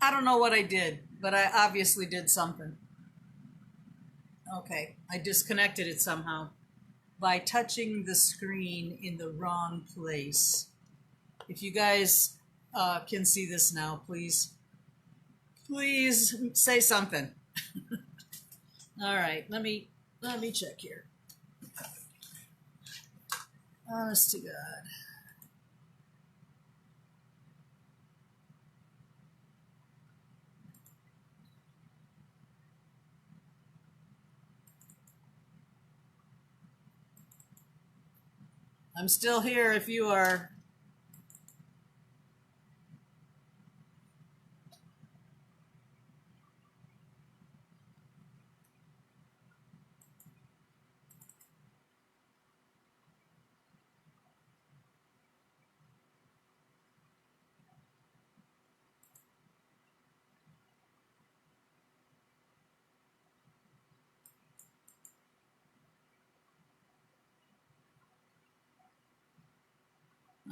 I don't know what I did, but I obviously did something. Okay, I disconnected it somehow by touching the screen in the wrong place. If you guys can see this now, please say something. All right, let me check here. Honest to God. I'm still here if you are.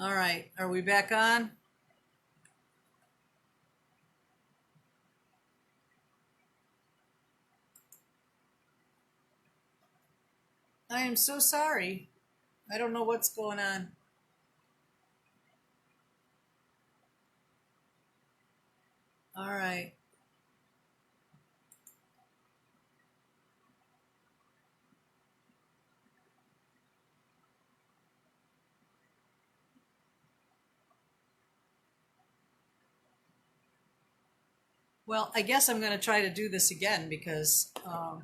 All right, are we back on? I am so sorry. I don't know what's going on. All right. Well, I guess I'm going to try to do this again because, oh,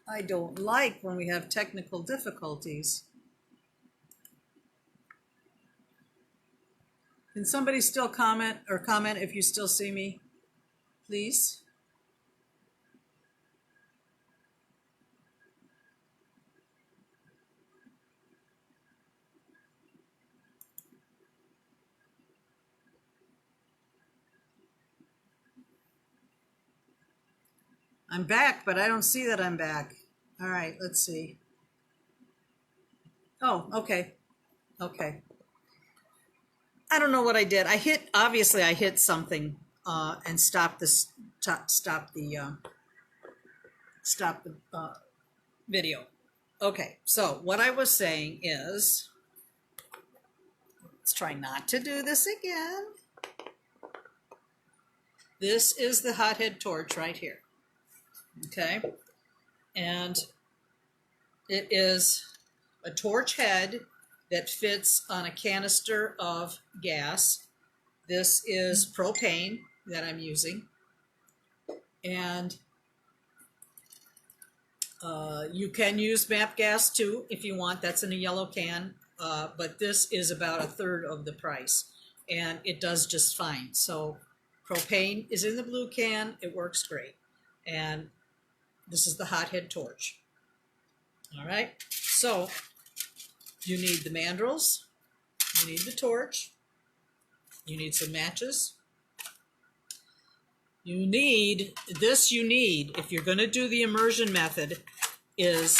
I don't like when we have technical difficulties. Can somebody still comment if you still see me, please? I'm back, but I don't see that I'm back. All right, let's see. Oh, okay. Okay. I don't know what I did. Obviously I hit something and stopped this stop the video. Okay. So, what I was saying is let's try not to do this again. This is the hothead torch right here. Okay? And it is a torch head that fits on a canister of gas. This is propane that I'm using. And you can use MAP gas too if you want. That's in a yellow can. But this is about a third of the price. And it does just fine. So propane is in the blue can. It works great. And this is the hothead torch. All right. So you need the mandrels. You need the torch. You need some matches. You need, if you're going to do the immersion method, is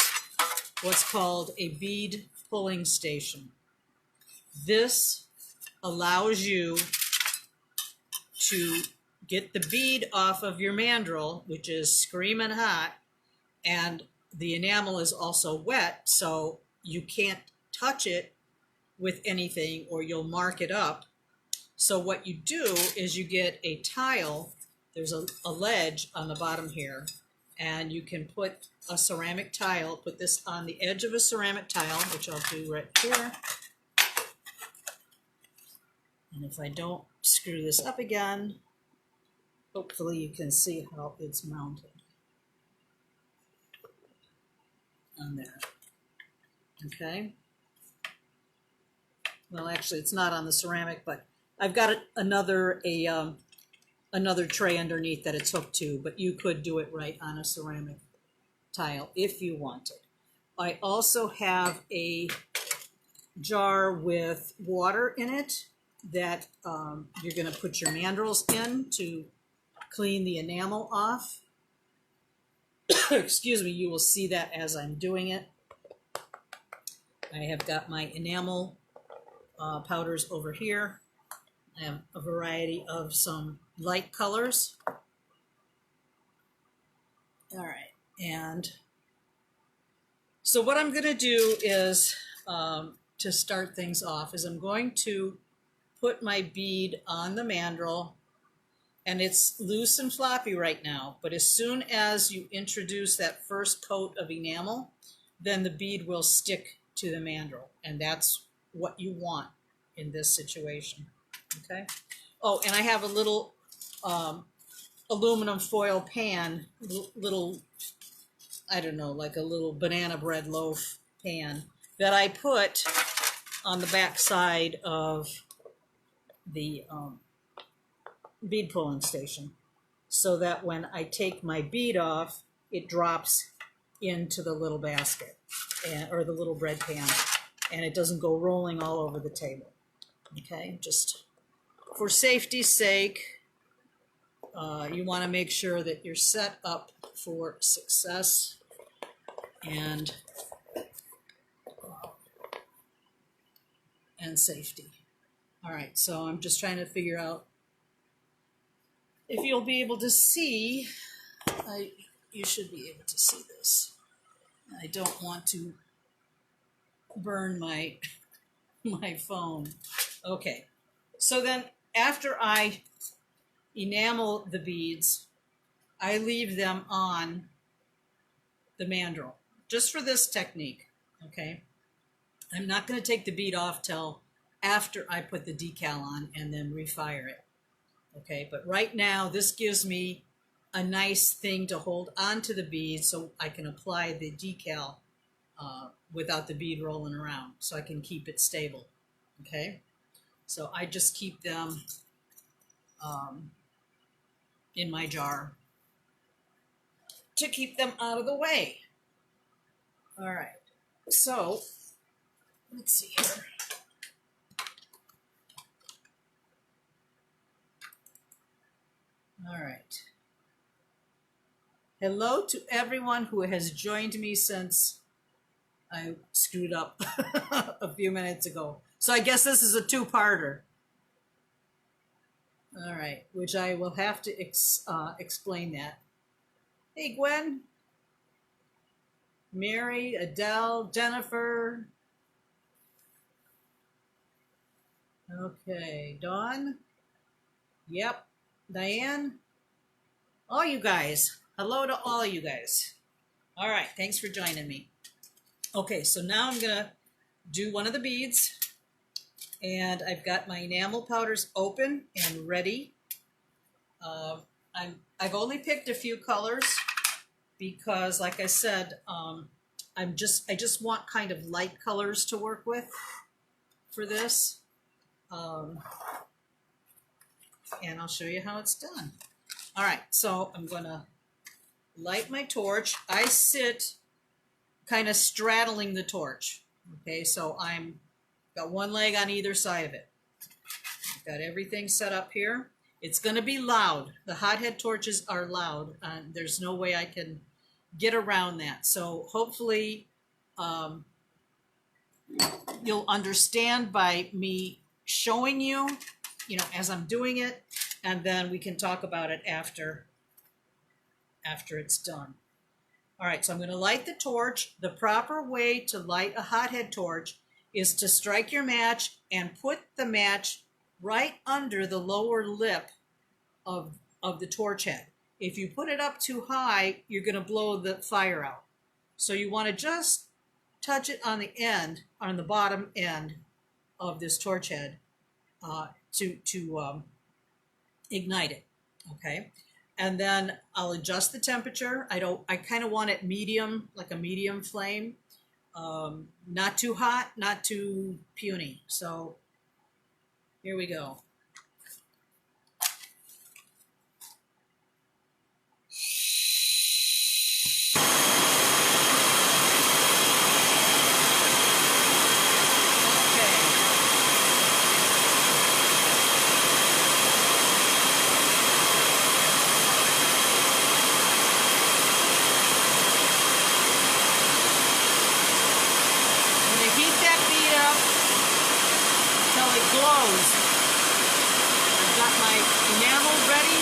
what's called a bead pulling station. This allows you to get the bead off of your mandrel, which is screaming hot, and the enamel is also wet, so you can't touch it with anything or you'll mark it up. So what you do is you get a tile. There's a ledge on the bottom here, and you can put a ceramic tile, put this on the edge of a ceramic tile, which I'll do right here. And if I don't screw this up again, hopefully you can see how it's mounted on there. Okay. Well, actually, it's not on the ceramic, but I've got another tray underneath that it's hooked to, but you could do it right on a ceramic tile if you wanted. I also have a jar with water in it that you're going to put your mandrels in to clean the enamel off. Excuse me, you will see that as I'm doing it. I have got my enamel powders over here. I have a variety of some light colors. All right, and so what I'm going to do is, to start things off, is I'm going to put my bead on the mandrel, and it's loose and floppy right now, but as soon as you introduce that first coat of enamel, then the bead will stick to the mandrel, and that's what you want in this situation. Okay. Oh, and I have a little aluminum foil pan, little, I don't know, like a little banana bread loaf pan that I put on the back side of the bead pulling station, so that when I take my bead off, it drops into the little basket, or the little bread pan, and it doesn't go rolling all over the table. Okay, just for safety's sake, you want to make sure that you're set up for success and safety. All right, so I'm just trying to figure out if you'll be able to see. You should be able to see this. I don't want to burn my phone. Okay, so then after I enamel the beads, I leave them on the mandrel, just for this technique, okay? I'm not going to take the bead off till after I put the decal on and then refire it, okay? But right now, this gives me a nice thing to hold onto the bead so I can apply the decal without the bead rolling around, so I can keep it stable, okay? So I just keep them in my jar to keep them out of the way. All right, so let's see here. All right. Hello to everyone who has joined me since I screwed up a few minutes ago. So I guess this is a two-parter. All right, which I will have to explain that. Hey, Gwen, Mary, Adele, Jennifer. Okay, Dawn. Yep, Diane. All you guys. Hello to all you guys. All right, thanks for joining me. Okay, so now I'm gonna do one of the beads, and I've got my enamel powders open and ready. I've only picked a few colors because, like I said, I just want kind of light colors to work with for this, and I'll show you how it's done. All right, so I'm gonna light my torch. I sit kind of straddling the torch. Okay, so I'm got one leg on either side of it. I've got everything set up here. It's going to be loud. The hothead torches are loud. There's no way I can get around that. So hopefully you'll understand by me showing you, as I'm doing it, and then we can talk about it after it's done. All right, so I'm going to light the torch. The proper way to light a hothead torch is to strike your match and put the match right under the lower lip of the torch head. If you put it up too high, you're going to blow the fire out. So you want to just touch it on the end, on the bottom end of this torch head to ignite it. Okay, and then I'll adjust the temperature. I kind of want it medium, like a medium flame. Not too hot, not too puny. So here we go. Heat that bead up blows. I've got my enamel ready.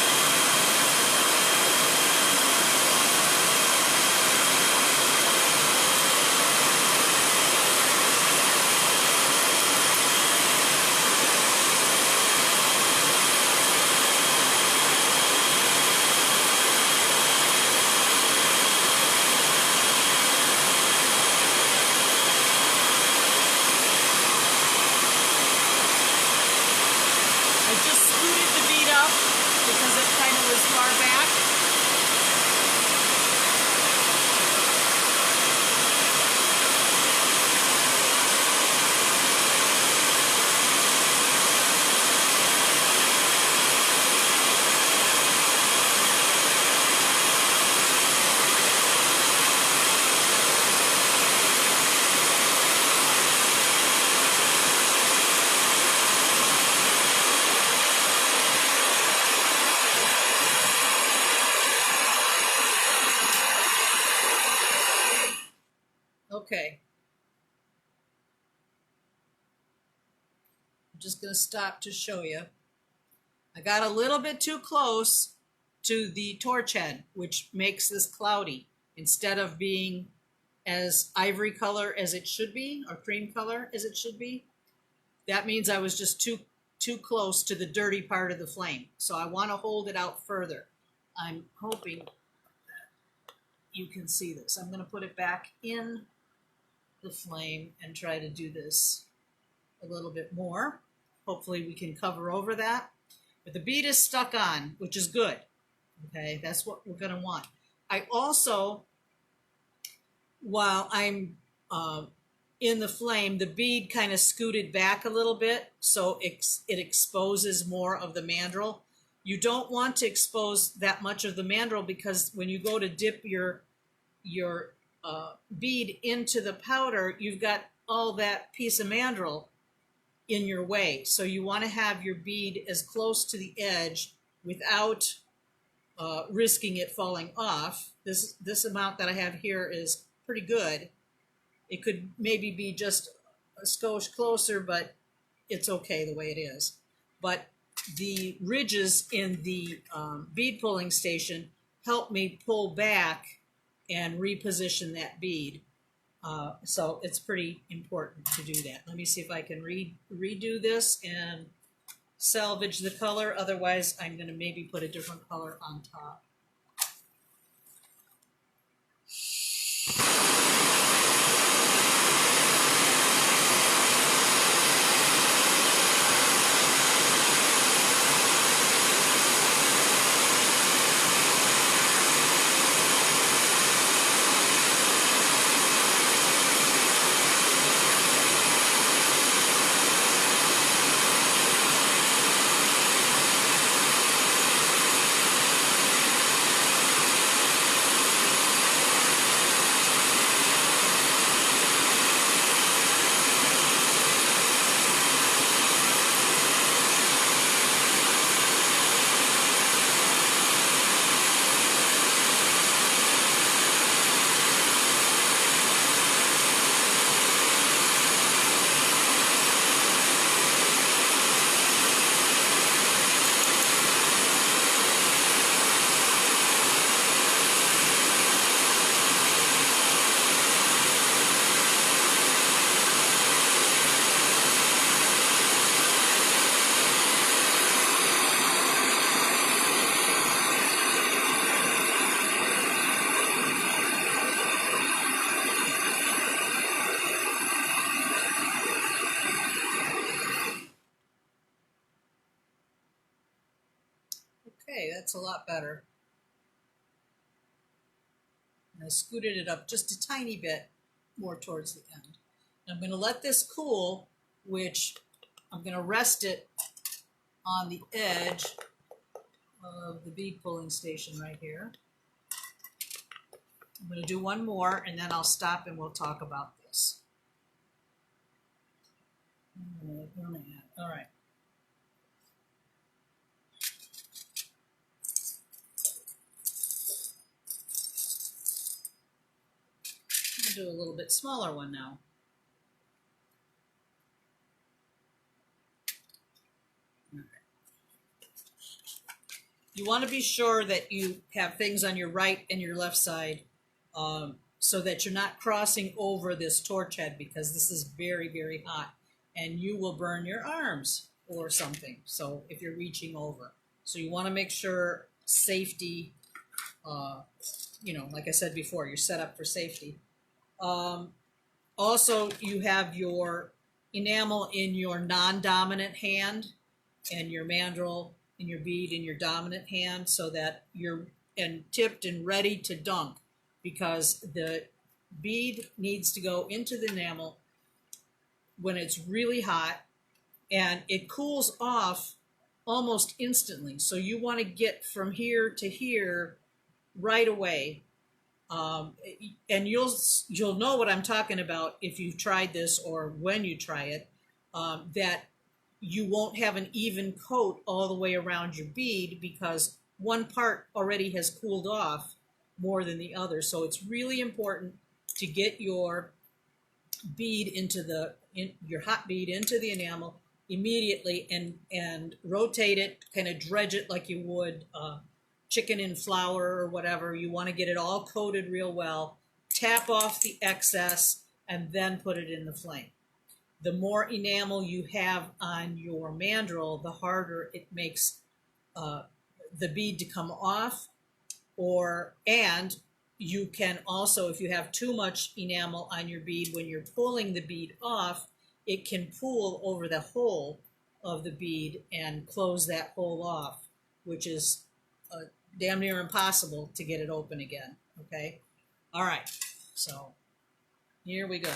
I just scooted the bead up because it kind of was far back. Okay. I'm just going to stop to show you. I got a little bit too close to the torch head, which makes this cloudy instead of being as ivory color as it should be, or cream color as it should be. That means I was just too close to the dirty part of the flame. So I want to hold it out further. I'm hoping you can see this. I'm going to put it back in the flame and try to do this a little bit more. Hopefully we can cover over that. But the bead is stuck on, which is good. Okay, that's what we're going to want. I also, while I'm in the flame, the bead kind of scooted back a little bit, so it exposes more of the mandrel. You don't want to expose that much of the mandrel because when you go to dip your bead into the powder, you've got all that piece of mandrel in your way. So you want to have your bead as close to the edge without risking it falling off. This amount that I have here is pretty good. It could maybe be just a skosh closer, but it's okay the way it is. But the ridges in the bead pulling station help me pull back and reposition that bead. So it's pretty important to do that. Let me see if I can redo this and salvage the color. Otherwise, I'm going to maybe put a different color on top. Okay, that's a lot better. And I scooted it up just a tiny bit more towards the end. I'm going to let this cool, which I'm going to rest it on the edge of the bead pulling station right here. I'm going to do one more and then I'll stop and we'll talk about this. Where am I at? All right. I'm going to do a little bit smaller one now. You want to be sure that you have things on your right and your left side, so that you're not crossing over this torch head, because this is very, very hot and you will burn your arms or something. So if you're reaching over, so you want to make sure safety, like I said before, you're set up for safety. Also, you have your enamel in your non-dominant hand and your mandrel and your bead in your dominant hand, so that you're tipped and ready to dunk, because the bead needs to go into the enamel when it's really hot, and it cools off almost instantly. So you want to get from here to here right away. And you'll know what I'm talking about if you've tried this, or when you try it, that you won't have an even coat all the way around your bead, because one part already has cooled off more than the other. So it's really important to get your bead your hot bead into the enamel immediately, and rotate it, kind of dredge it like you would chicken in flour or whatever. You want to get it all coated real well, tap off the excess, and then put it in the flame. The more enamel you have on your mandrel, the harder it makes the bead to come off. And you can also, if you have too much enamel on your bead, when you're pulling the bead off, it can pool over the hole of the bead and close that hole off, which is damn near impossible to get it open again. Okay? All right. So here we go.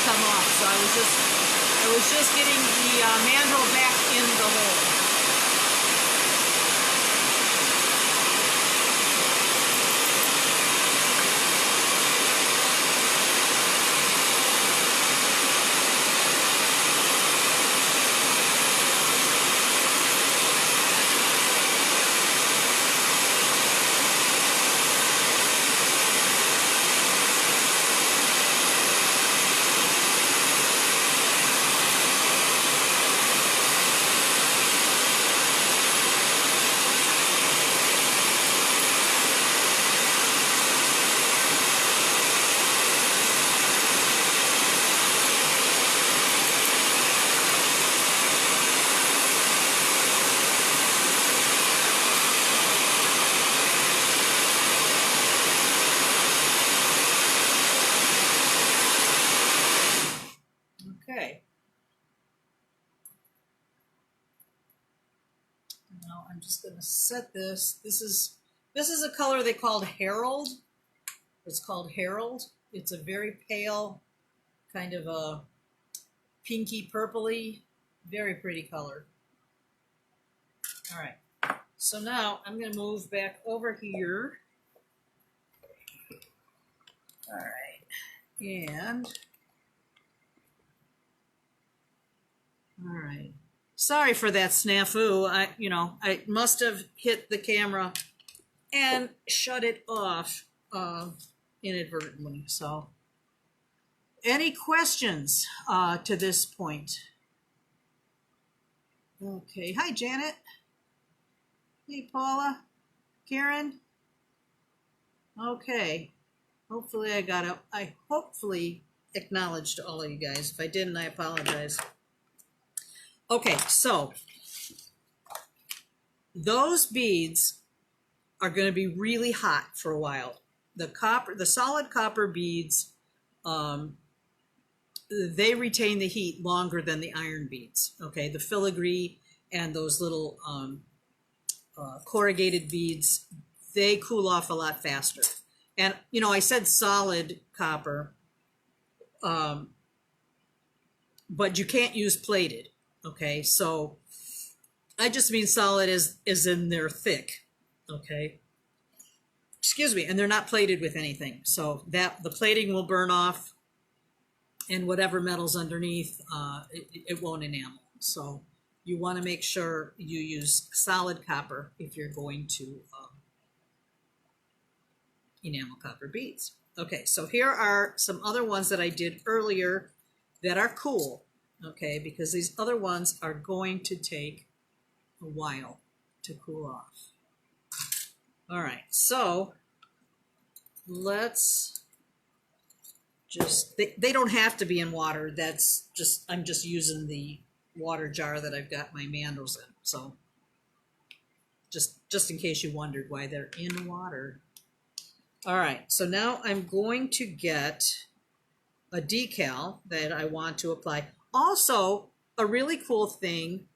Come off, so I was just getting the mandrel back in the hole. Okay. Now I'm just going to set this. This is a color they called Herald. It's called Herald. It's a very pale, kind of a pinky purpley, very pretty color. All right. So now I'm going to move back over here. All right. And all right. Sorry for that snafu. I must have hit the camera and shut it off inadvertently. So, any questions to this point? Okay. Hi, Janet. Hey, Paula. Karen. Okay. Hopefully I hopefully acknowledged all of you guys. If I didn't, I apologize. Okay, so those beads are going to be really hot for a while. The solid copper beads, they retain the heat longer than the iron beads. Okay, the filigree and those little corrugated beads, they cool off a lot faster. And I said solid copper, but you can't use plated. Okay, so I just mean solid is in there thick, okay? Excuse me, and they're not plated with anything. So that the plating will burn off and whatever metal's underneath, it won't enamel. So you want to make sure you use solid copper if you're going to enamel copper beads. Okay, so here are some other ones that I did earlier that are cool, okay, because these other ones are going to take a while to cool off. All right, so let's just, they don't have to be in water. That's just, I'm just using the water jar that I've got my mandrels in. So just in case you wondered why they're in water. All right, so now I'm going to get a decal that I want to apply. Also, a really cool thing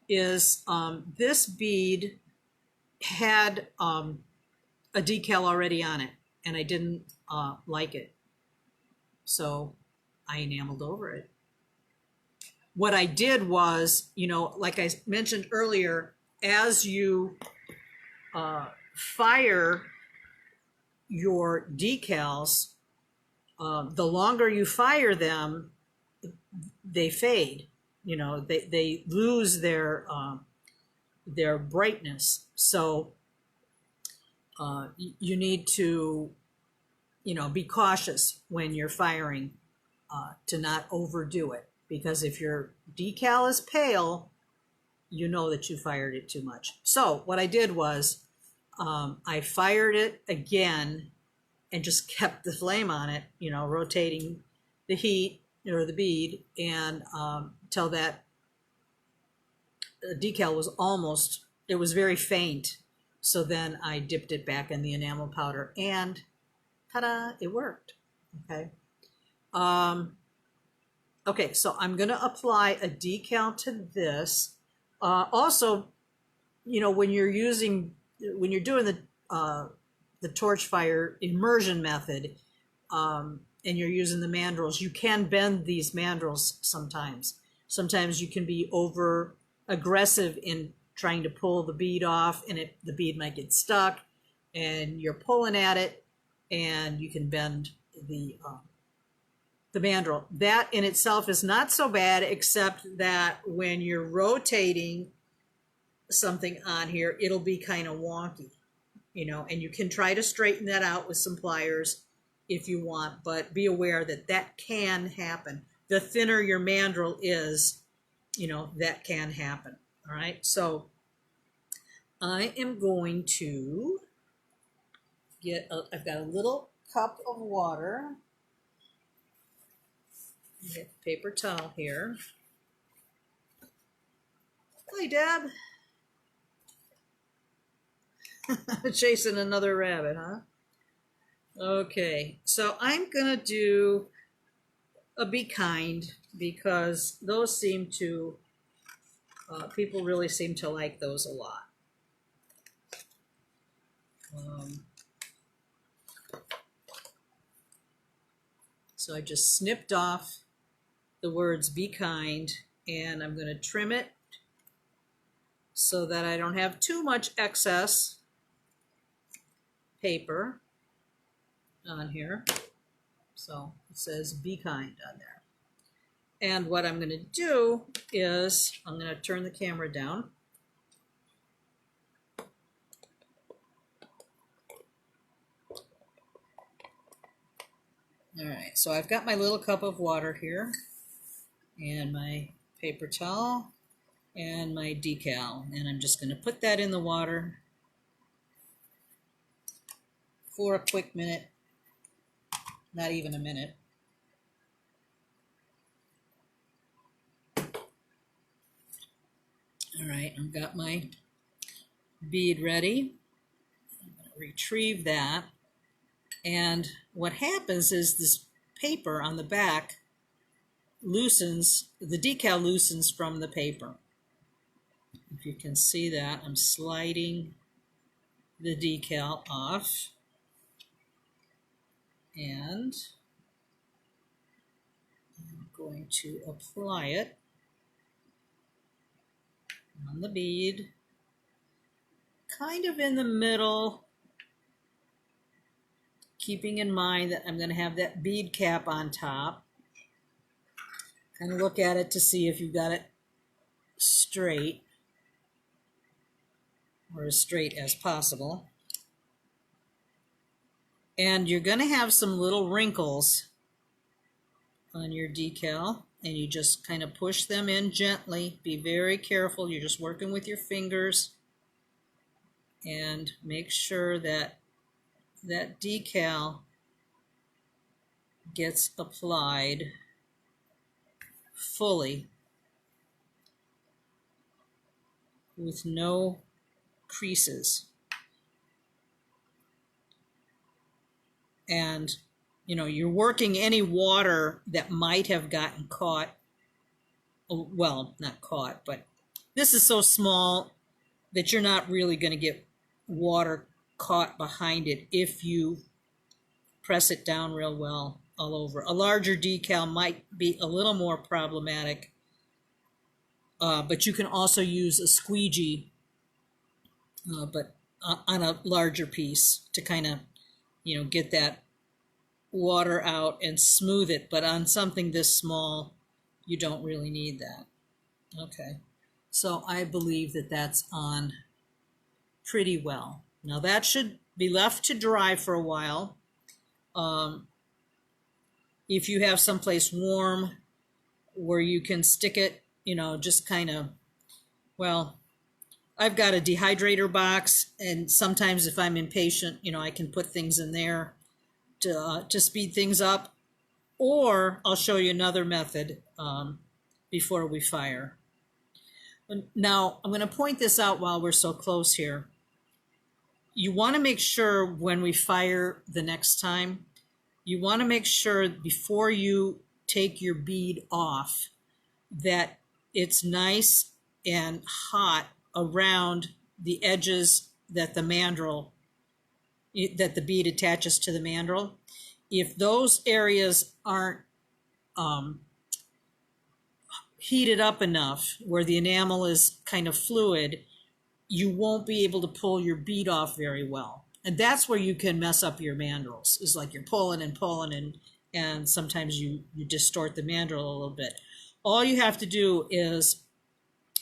is this bead had a decal already on it, and I didn't like it. So I enameled over it. What I did was, you know, like I mentioned earlier, as you fire your decals, the longer you fire them, they fade. You know, they lose their brightness. So you need to, you know, be cautious when you're firing to not overdo it. Because if your decal is pale, you know that you fired it too much. So what I did was I fired it again and just kept the flame on it, you know, rotating the heat or the bead and till that decal was almost, it was very faint. So then I dipped it back in the enamel powder and ta-da, it worked. Okay. Okay, so I'm going to apply a decal to this. Also, you know, when you're doing the torch fire immersion method, and you're using the mandrels, you can bend these mandrels sometimes. Sometimes you can be over aggressive in trying to pull the bead off, and the bead might get stuck, and you're pulling at it, and you can bend the mandrel. That in itself is not so bad, except that when you're rotating something on here, it'll be kind of wonky, you know, and you can try to straighten that out with some pliers if you want, but be aware that that can happen. The thinner your mandrel is, you know, that can happen. All right, so I am going to I've got a little cup of water. Get the paper towel here. Hi, Deb. Chasing another rabbit, huh? Okay, so I'm gonna do a be kind because those seem to, people really seem to like those a lot. So I just snipped off the words be kind, and I'm going to trim it so that I don't have too much excess paper on here. So it says be kind on there. And what I'm going to do is I'm going to turn the camera down. All right, so I've got my little cup of water here and my paper towel and my decal, and I'm just going to put that in the water for a quick minute, not even a minute. All right, I've got my bead ready. I'm going to retrieve that, and what happens is this paper on the back loosens, the decal loosens from the paper. If you can see that, I'm sliding the decal off, and I'm going to apply it on the bead, kind of in the middle, keeping in mind that I'm going to have that bead cap on top. Kind of look at it to see if you've got it straight, or as straight as possible. And you're going to have some little wrinkles on your decal, and you just kind of push them in gently. Be very careful. You're just working with your fingers, and make sure that that decal gets applied fully with no creases. And you know, you're working any water that might have gotten caught, well, not caught, but this is so small that you're not really going to get water caught behind it if you press it down real well all over. A larger decal might be a little more problematic, but you can also use a squeegee, but on a larger piece to kind of, you know, get that water out and smooth it. But on something this small, you don't really need that. Okay, so I believe that that's on pretty well. Now that should be left to dry for a while. If you have someplace warm where you can stick it, you know, just kind of, well, I've got a dehydrator box, and sometimes if I'm impatient, you know, I can put things in there to speed things up, or I'll show you another method before we fire. Now, I'm going to point this out while we're so close here. You want to make sure when we fire the next time, you want to make sure before you take your bead off that it's nice and hot around the edges that the mandrel, that the bead attaches to the mandrel. If those areas aren't heated up enough where the enamel is kind of fluid, you won't be able to pull your bead off very well. And that's where you can mess up your mandrels, is like you're pulling and pulling, and sometimes you distort the mandrel a little bit. All you have to do is,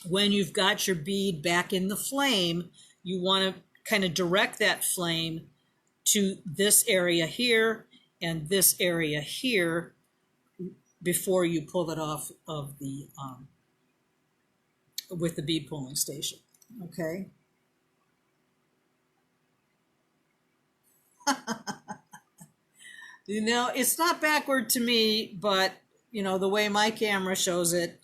when you've got your bead back in the flame, you want to kind of direct that flame to this area here and this area here before you pull it off of the with the bead pulling station. Okay. You know, it's not backward to me, but you know, the way my camera shows it,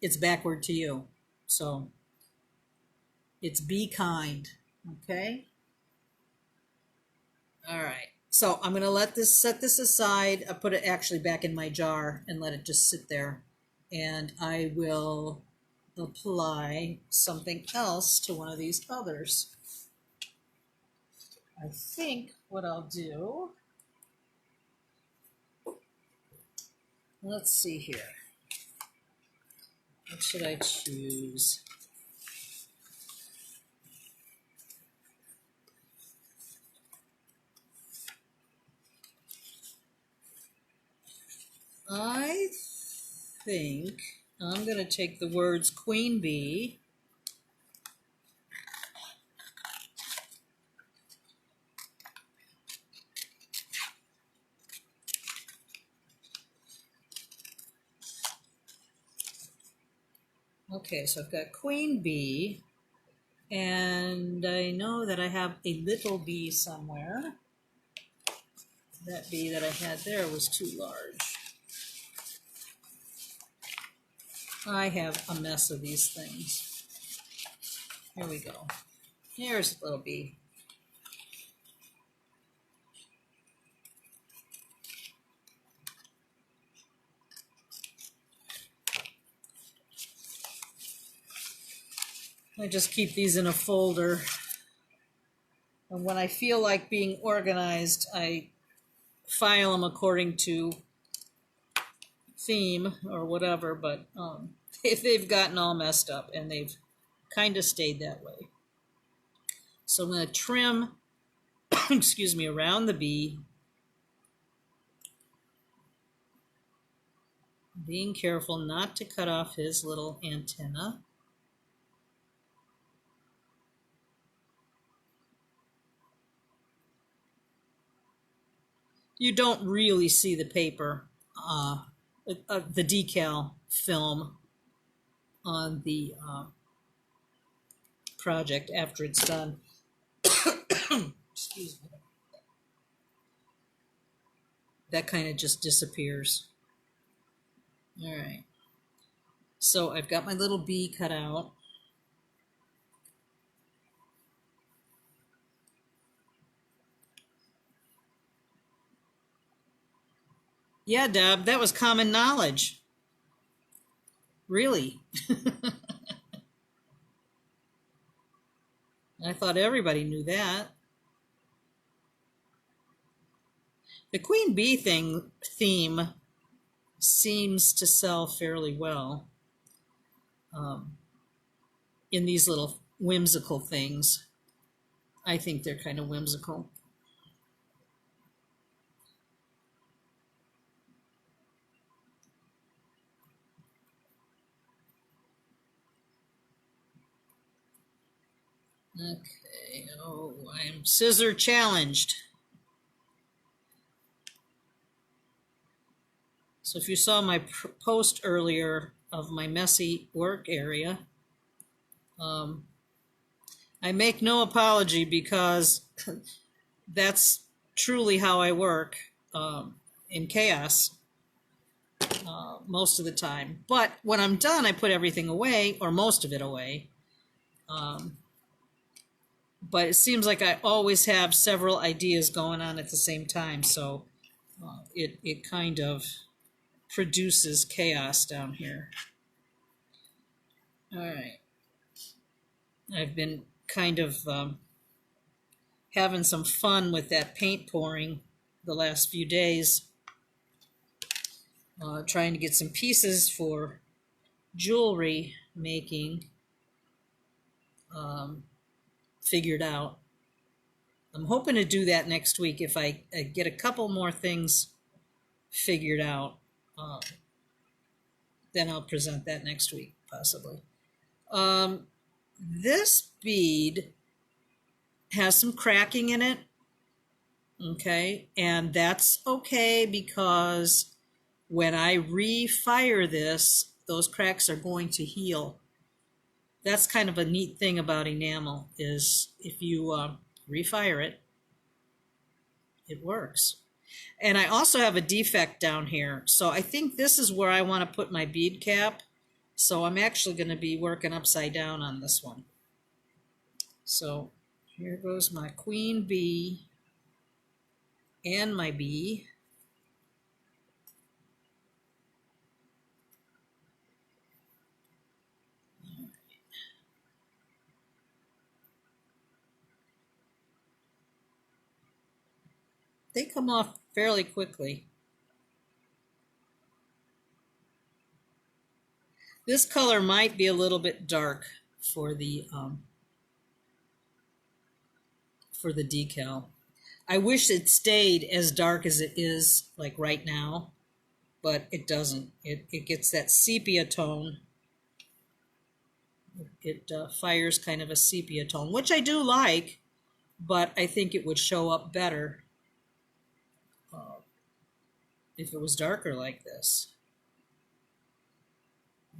it's backward to you. So it's be kind. Okay. All right. So I'm going to set this aside. I put it actually back in my jar and let it just sit there. And I will apply something else to one of these others. I think what I'll do, let's see here. What should I choose? I think I'm going to take the words Queen Bee Okay, so I've got Queen Bee, and I know that I have a little bee somewhere. That bee that I had there was too large. I have a mess of these things. Here we go. Here's a little bee. I just keep these in a folder. And when I feel like being organized, I file them according to theme or whatever, but they've gotten all messed up, and they've kind of stayed that way. So I'm going to trim, excuse me, around the bead, being careful not to cut off his little antenna. You don't really see the paper, the decal film on the project after it's done. Excuse me. That kind of just disappears. All right. So I've got my little bee cut out. Yeah, Deb, that was common knowledge. Really. I thought everybody knew that. The queen bee theme seems to sell fairly well in these little whimsical things. I think they're kind of whimsical. Okay, oh, I'm scissor challenged. So if you saw my post earlier of my messy work area, I make no apology because that's truly how I work in chaos most of the time. But when I'm done, I put everything away, or most of it away. But it seems like I always have several ideas going on at the same time, so it kind of produces chaos down here. All right. I've been kind of having some fun with that paint pouring the last few days, trying to get some pieces for jewelry making figured out. I'm hoping to do that next week if I get a couple more things figured out. Then I'll present that next week, possibly. This bead has some cracking in it, okay? And that's okay because when I refire this, those cracks are going to heal. That's kind of a neat thing about enamel is if you refire it, it works. And I also have a defect down here. So I think this is where I want to put my bead cap. So I'm actually going to be working upside down on this one. So here goes my queen bee and my bee. They come off fairly quickly. This color might be a little bit dark for the decal. I wish it stayed as dark as it is like right now, but it doesn't. It gets that sepia tone. It fires kind of a sepia tone, which I do like, but I think it would show up better if it was darker like this.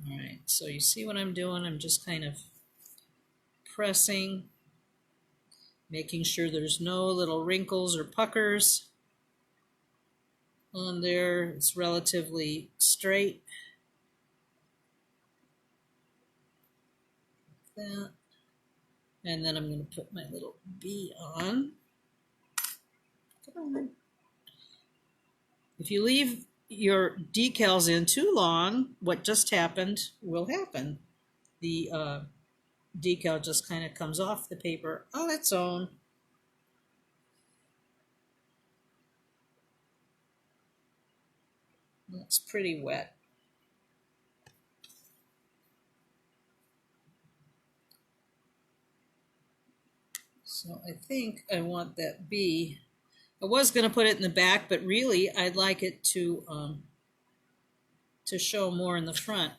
All right, so you see what I'm doing? I'm just kind of pressing, making sure there's no little wrinkles or puckers on there. It's relatively straight. Like that. And then I'm going to put my little bee on. Come on. If you leave your decals in too long, what just happened will happen. The decal just kind of comes off the paper on its own. It's pretty wet. So I think I want that B. I was going to put it in the back, but really I'd like it to show more in the front.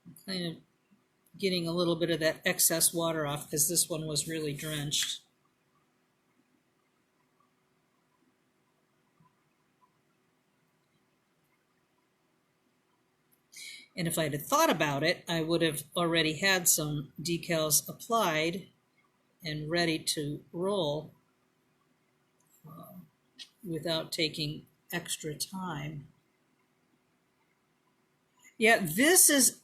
I'm kind of getting a little bit of that excess water off because this one was really drenched. And if I'd have thought about it, I would have already had some decals applied and ready to roll without taking extra time. Yeah, this is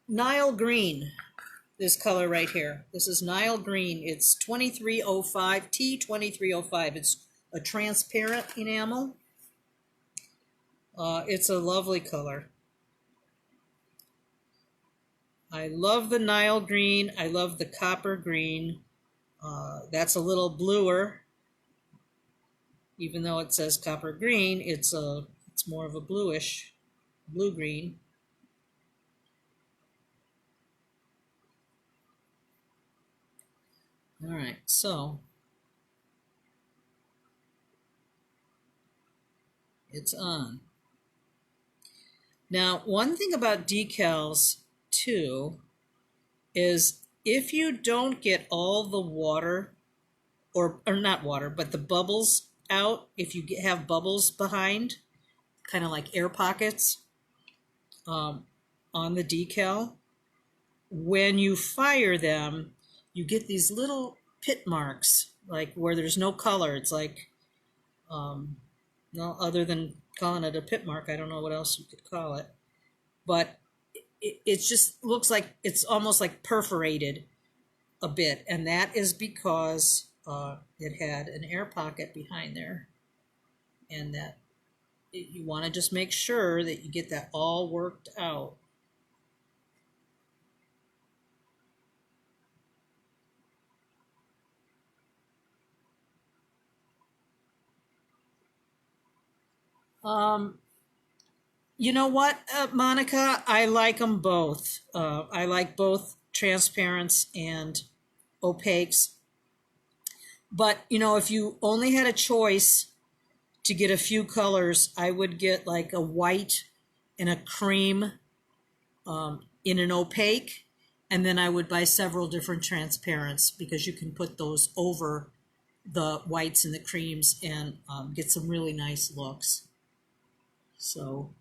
Nile green, this color right here. This is Nile green. It's 2305, T2305. It's a transparent enamel. It's a lovely color. I love the Nile green. I love the copper green. That's a little bluer. Even though it says copper green, it's more of a bluish, blue-green. All right, so it's on. Now, one thing about decals, too, is if you don't get all the water, or not water, but the bubbles out, if you have bubbles behind, kind of like air pockets on the decal, when you fire them, you get these little pit marks, like where there's no color. It's like, no, other than calling it a pit mark, I don't know what else you could call it. But it just looks like it's almost like perforated a bit. And that is because it had an air pocket behind there. And that you want to just make sure that you get that all worked out. You know what, Monica? I like them both. I like both transparents and opaques. But, you know, if you only had a choice to get a few colors, I would get like a white and a cream in an opaque. And then I would buy several different transparents because you can put those over the whites and the creams and get some really nice looks. So,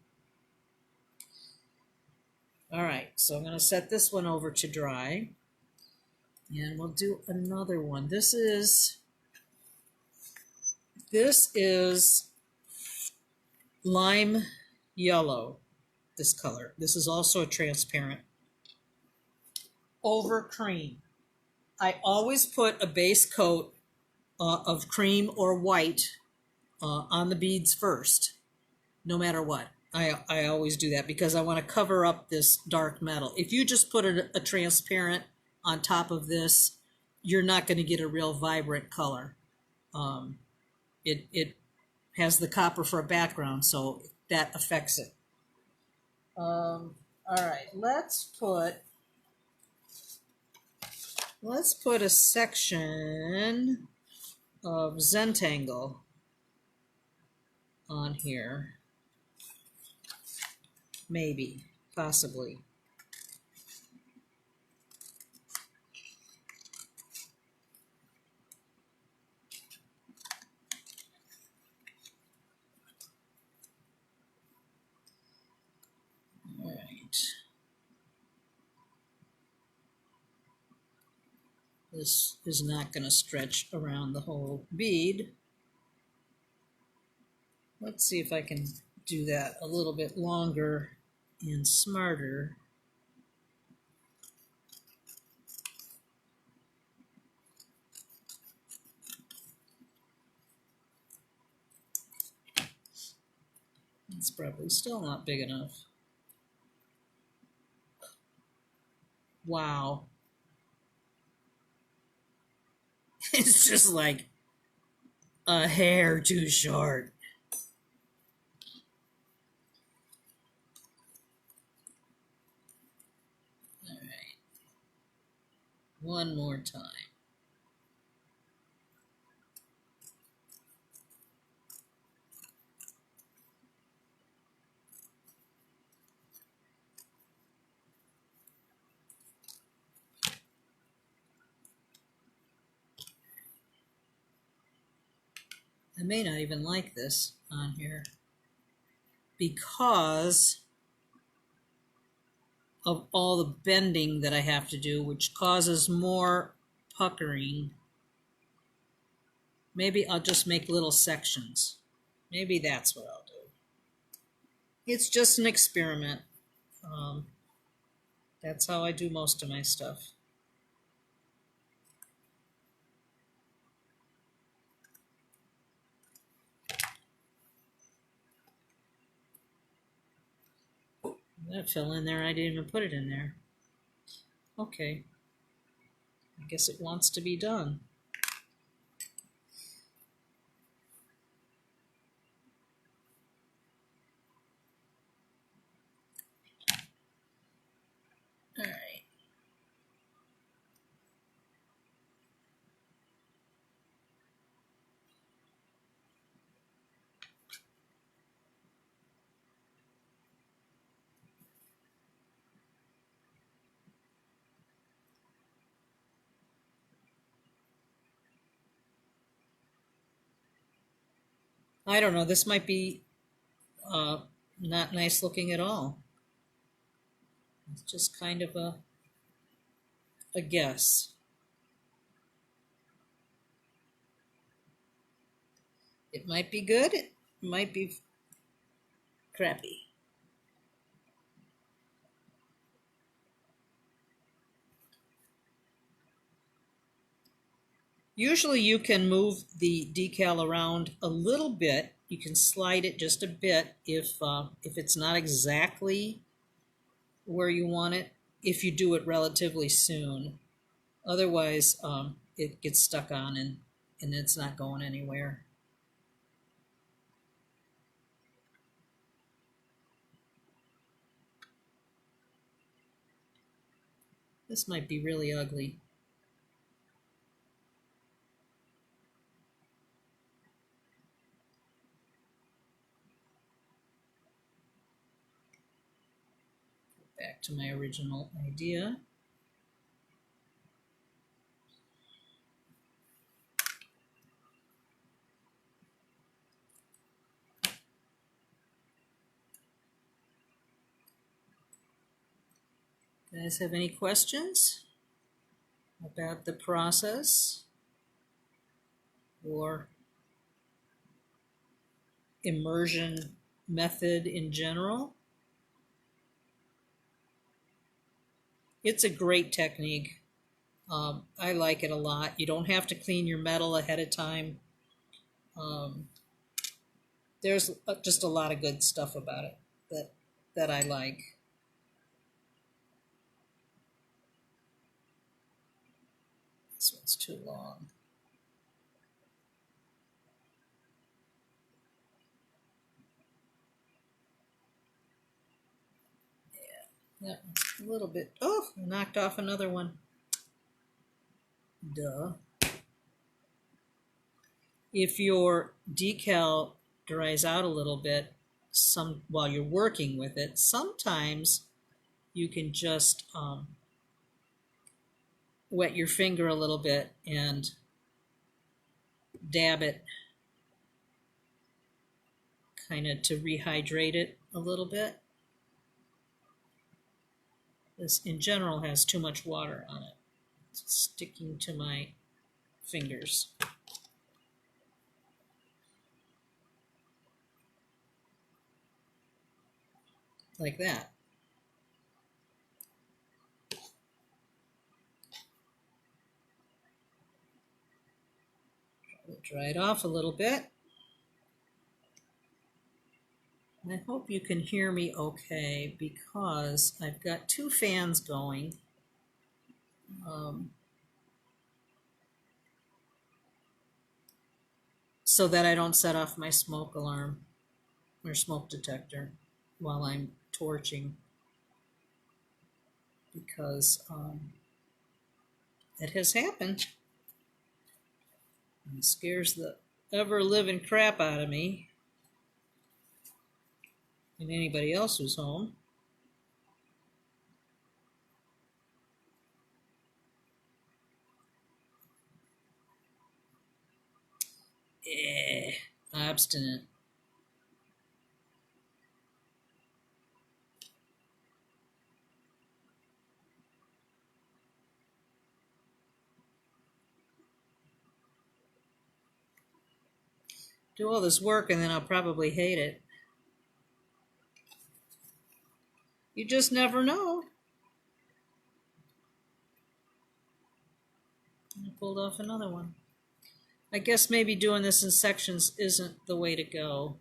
all right, so I'm going to set this one over to dry. And we'll do another one. This is lime yellow, this color. This is also a transparent. Over cream. I always put a base coat of cream or white on the beads first, no matter what. I always do that because I want to cover up this dark metal. If you just put a transparent on top of this, you're not going to get a real vibrant color. It has the copper for a background, so that affects it. All right, let's put a section of Zentangle on here. Maybe, possibly. All right. This is not going to stretch around the whole bead. Let's see if I can do that a little bit longer and smarter. It's probably still not big enough. Wow. It's just like a hair too short. One more time. I may not even like this on here because of all the bending that I have to do, which causes more puckering. Maybe I'll just make little sections. Maybe that's what I'll do. It's just an experiment. That's how I do most of my stuff. That fell in there. I didn't even put it in there. Okay. I guess it wants to be done. All right. I don't know. This might be not nice looking at all. It's just kind of a guess. It might be good. It might be crappy. Usually you can move the decal around a little bit. You can slide it just a bit if it's not exactly where you want it, if you do it relatively soon. Otherwise, it gets stuck on and it's not going anywhere. This might be really ugly. Back to my original idea. Guys have any questions about the process or immersion method in general? It's a great technique. I like it a lot. You don't have to clean your metal ahead of time. There's just a lot of good stuff about it that I like. This one's too long. Yeah, a little bit. Oh, I knocked off another one. Duh. If your decal dries out a little bit while you're working with it, sometimes you can just wet your finger a little bit and dab it kind of to rehydrate it a little bit. This in general has too much water on it. It's sticking to my fingers. Like that. Dry it off a little bit. I hope you can hear me okay because I've got two fans going. So that I don't set off my smoke alarm or smoke detector while I'm torching, because It has happened. It scares the ever-living crap out of me and anybody else who's home. Obstinate. Do all this work and then I'll probably hate it. You just never know. I pulled off another one. I guess maybe doing this in sections isn't the way to go.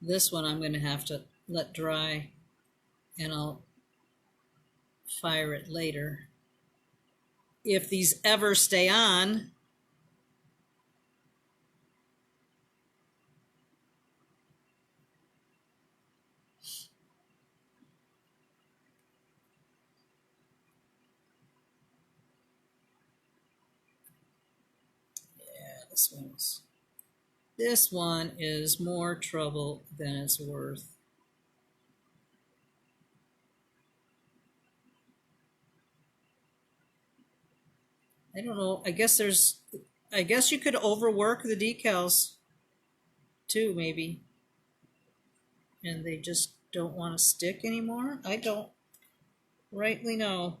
This one I'm going to have to let dry, and I'll fire it later. If these ever stay on, this one is more trouble than it's worth. I don't know. I guess you could overwork the decals too, maybe. And they just don't want to stick anymore. I don't rightly know.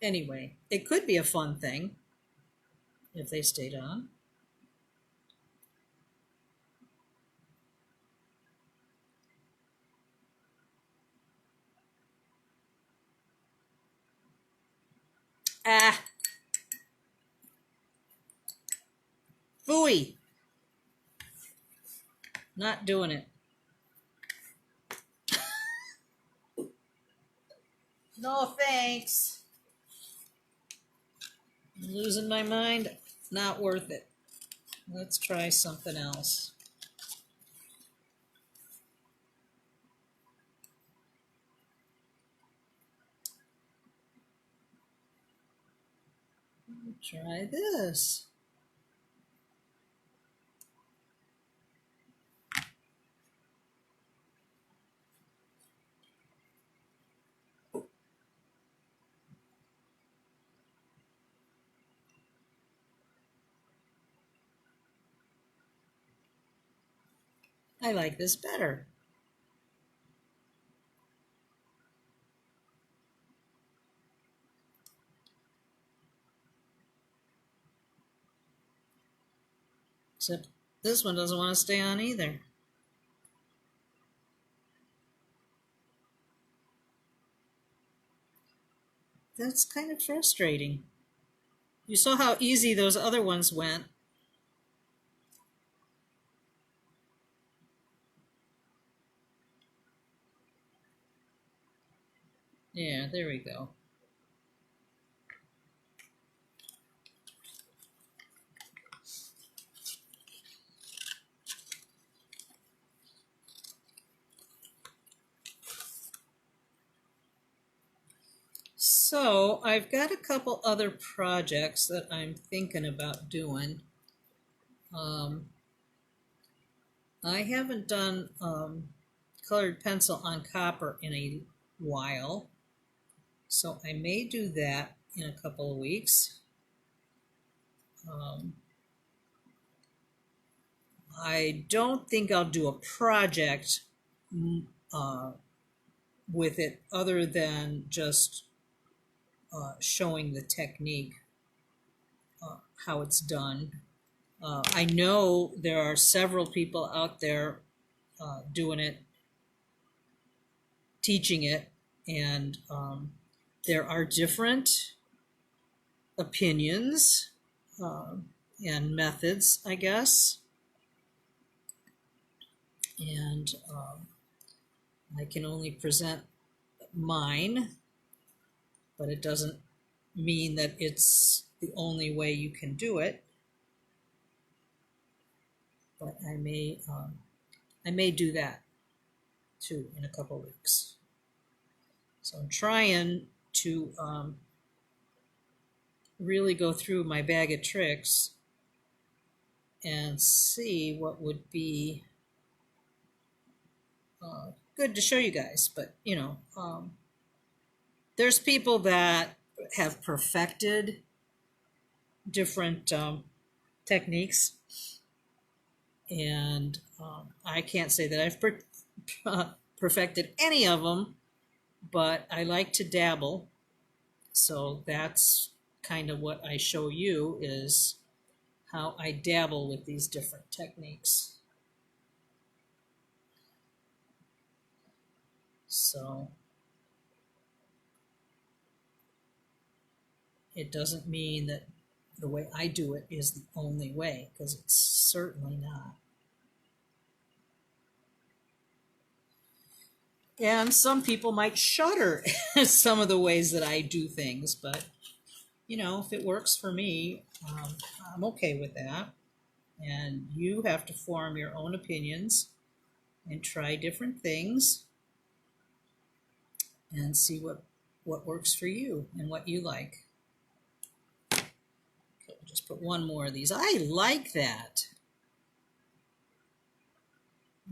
Anyway, it could be a fun thing if they stayed on. Phooey. Not doing it. No thanks. I'm losing my mind. Not worth it. Let's try something else. Try this. I like this better. Except this one doesn't want to stay on either. That's kind of frustrating. You saw how easy those other ones went. Yeah, there we go. So I've got a couple other projects that I'm thinking about doing. I haven't done colored pencil on copper in a while, so I may do that in a couple of weeks. I don't think I'll do a project with it other than just showing the technique, how it's done. I know there are several people out there doing it, teaching it, and there are different opinions and methods, I guess. And I can only present mine, but it doesn't mean that it's the only way you can do it. But I may do that too in a couple weeks. So I'm trying to really go through my bag of tricks and see what would be good to show you guys. But there's people that have perfected different techniques, and I can't say that I've perfected any of them, but I like to dabble. So that's kind of what I show you, is how I dabble with these different techniques. So it doesn't mean that the way I do it is the only way, because it's certainly not. And some people might shudder at some of the ways that I do things, but if it works for me, I'm okay with that. And you have to form your own opinions and try different things and see what works for you and what you like. Okay, we'll just put one more of these. I like that.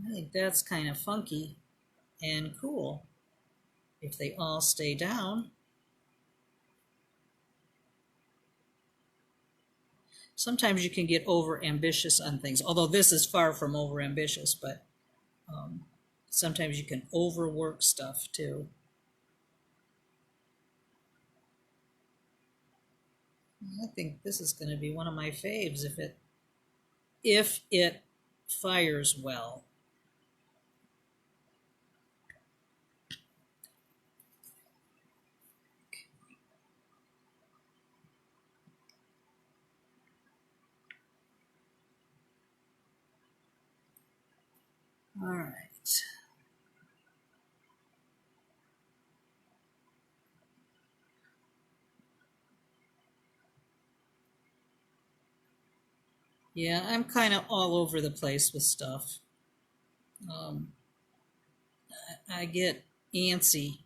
I think that's kind of funky and cool if they all stay down. Sometimes you can get over ambitious on things, although this is far from over ambitious, but sometimes you can overwork stuff too. I think this is going to be one of my faves if it fires well. All right. Yeah, I'm kind of all over the place with stuff. I get antsy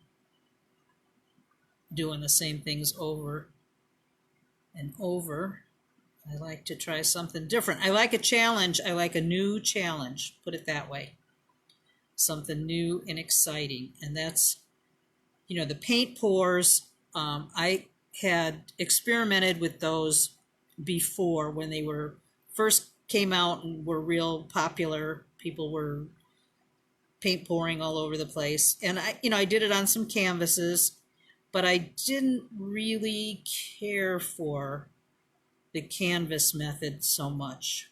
doing the same things over and over. I like to try something different. I like a challenge. I like a new challenge, put it that way. Something new and exciting. And that's, the paint pours. I had experimented with those before when they were first came out and were real popular. People were paint pouring all over the place. And I did it on some canvases, but I didn't really care for the canvas method so much.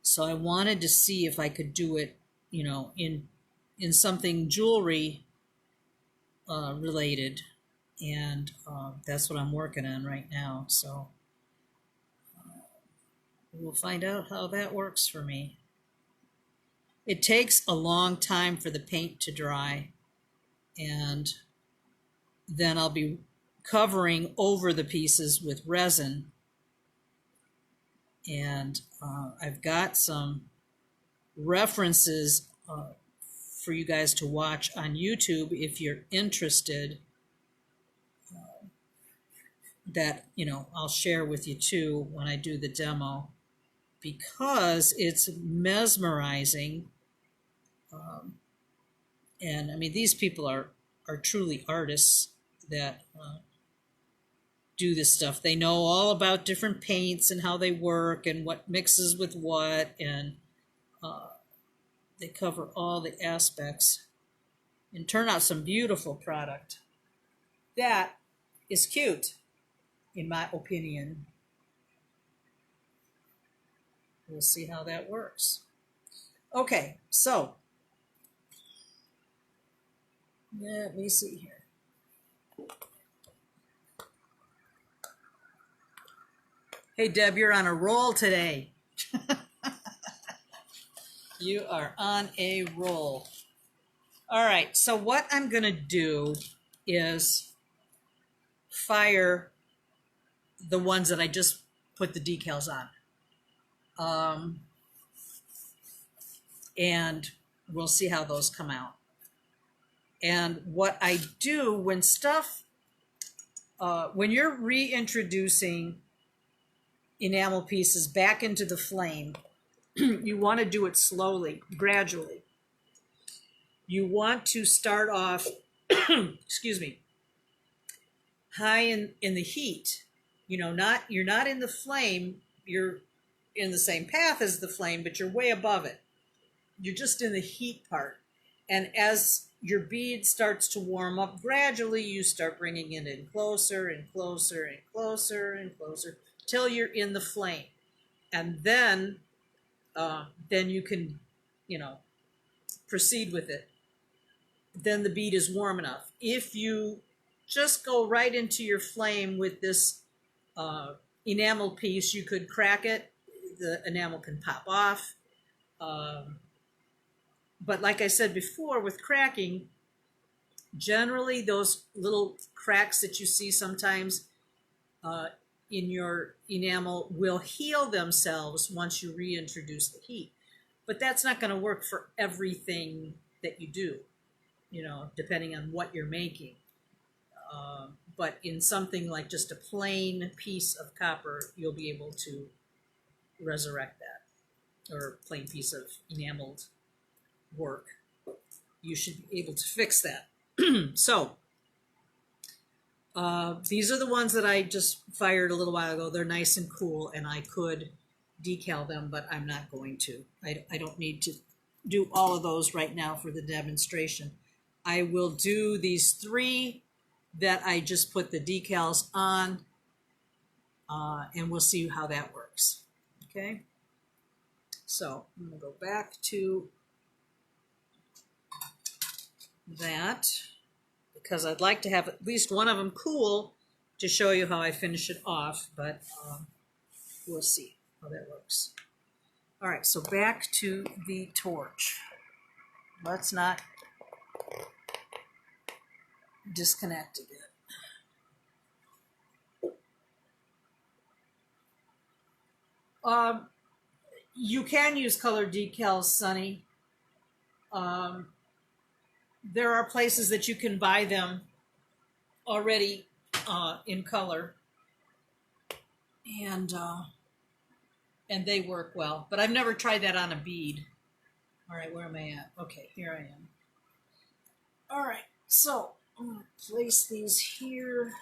So I wanted to see if I could do it, in something jewelry related, and that's what I'm working on right now. So we'll find out how that works for me. It takes a long time for the paint to dry, and then I'll be covering over the pieces with resin. And I've got some references for you guys to watch on YouTube if you're interested, that I'll share with you too when I do the demo, because it's mesmerizing. And I mean, these people are truly artists that do this stuff. They know all about different paints and how they work and what mixes with what, and they cover all the aspects and turn out some beautiful product. That is cute, in my opinion. We'll see how that works. Okay, so let me see here. Hey, Deb, you're on a roll today. You are on a roll. All right, so what I'm going to do is fire the ones that I just put the decals on. And we'll see how those come out. And what I do when when you're reintroducing enamel pieces back into the flame, you want to do it slowly, gradually. You want to start off, excuse me, high in the heat. You know, you're not in the flame, you're in the same path as the flame, but you're way above it. You're just in the heat part. And as your bead starts to warm up, gradually you start bringing it in closer and closer and closer and closer till you're in the flame. And then you can, you know, proceed with it. Then the bead is warm enough. If you just go right into your flame with this enamel piece, you could crack it. The enamel can pop off. But like I said before, with cracking, generally those little cracks that you see sometimes in your enamel will heal themselves once you reintroduce the heat. But that's not going to work for everything that you do, you know, depending on what you're making. But in something like just a plain piece of copper, you'll be able to resurrect that, or plain piece of enameled work. You should be able to fix that. So these are the ones that I just fired a little while ago. They're nice and cool, and I could decal them, but I'm not going to. I don't need to do all of those right now for the demonstration. I will do these 3 that I just put the decals on, and we'll see how that works. Okay, so I'm going to go back to that because I'd like to have at least one of them cool to show you how I finish it off, but we'll see how that works. All right, so back to the torch. Let's not disconnect again. You can use colored decals, Sunny. There are places that you can buy them already in color, and they work well. But I've never tried that on a bead. All right, where am I at? Okay, here I am. All right, so I'm going to place these here.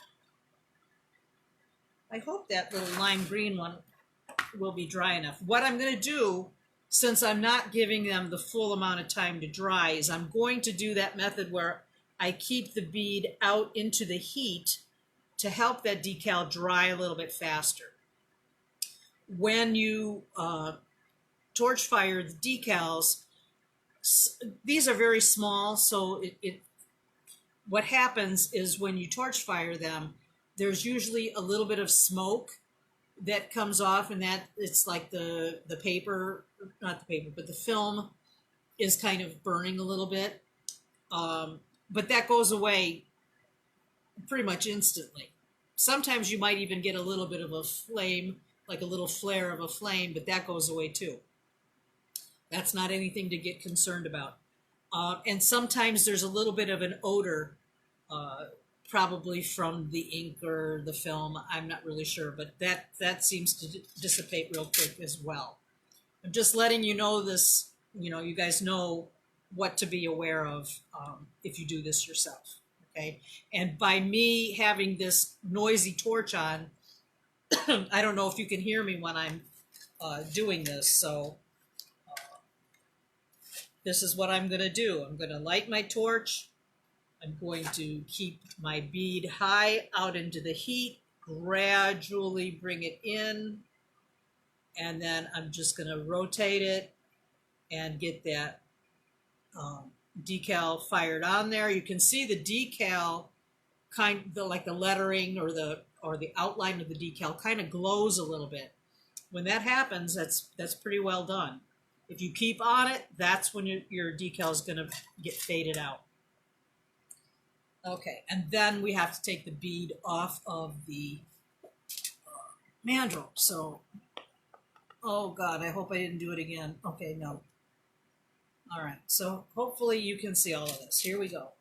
I hope that little lime green one will be dry enough. What I'm going to do, since I'm not giving them the full amount of time to dry, is I'm going to do that method where I keep the bead out into the heat to help that decal dry a little bit faster. When you torch fire the decals, these are very small, so what happens is when you torch fire them, there's usually a little bit of smoke that comes off, and that it's like the paper, not the paper, but the film is kind of burning a little bit. But that goes away pretty much instantly. Sometimes you might even get a little bit of a flame, like a little flare of a flame, but that goes away too. That's not anything to get concerned about. And sometimes there's a little bit of an odor, probably from the ink or the film. I'm not really sure, but that seems to dissipate real quick as well. I'm just letting you know this, you know, you guys know what to be aware of if you do this yourself, okay? And by me having this noisy torch on, I don't know if you can hear me when I'm doing this, so this is what I'm going to do. I'm going to light my torch. I'm going to keep my bead high out into the heat, gradually bring it in, and then I'm just going to rotate it and get that decal fired on there. You can see the decal like the lettering or the outline of the decal kind of glows a little bit. When that happens, that's pretty well done. If you keep on it, that's when your decal is going to get faded out. Okay, and then we have to take the bead off of the mandrel. So, oh God, I hope I didn't do it again. Okay, no. All right, so hopefully you can see all of this. Here we go.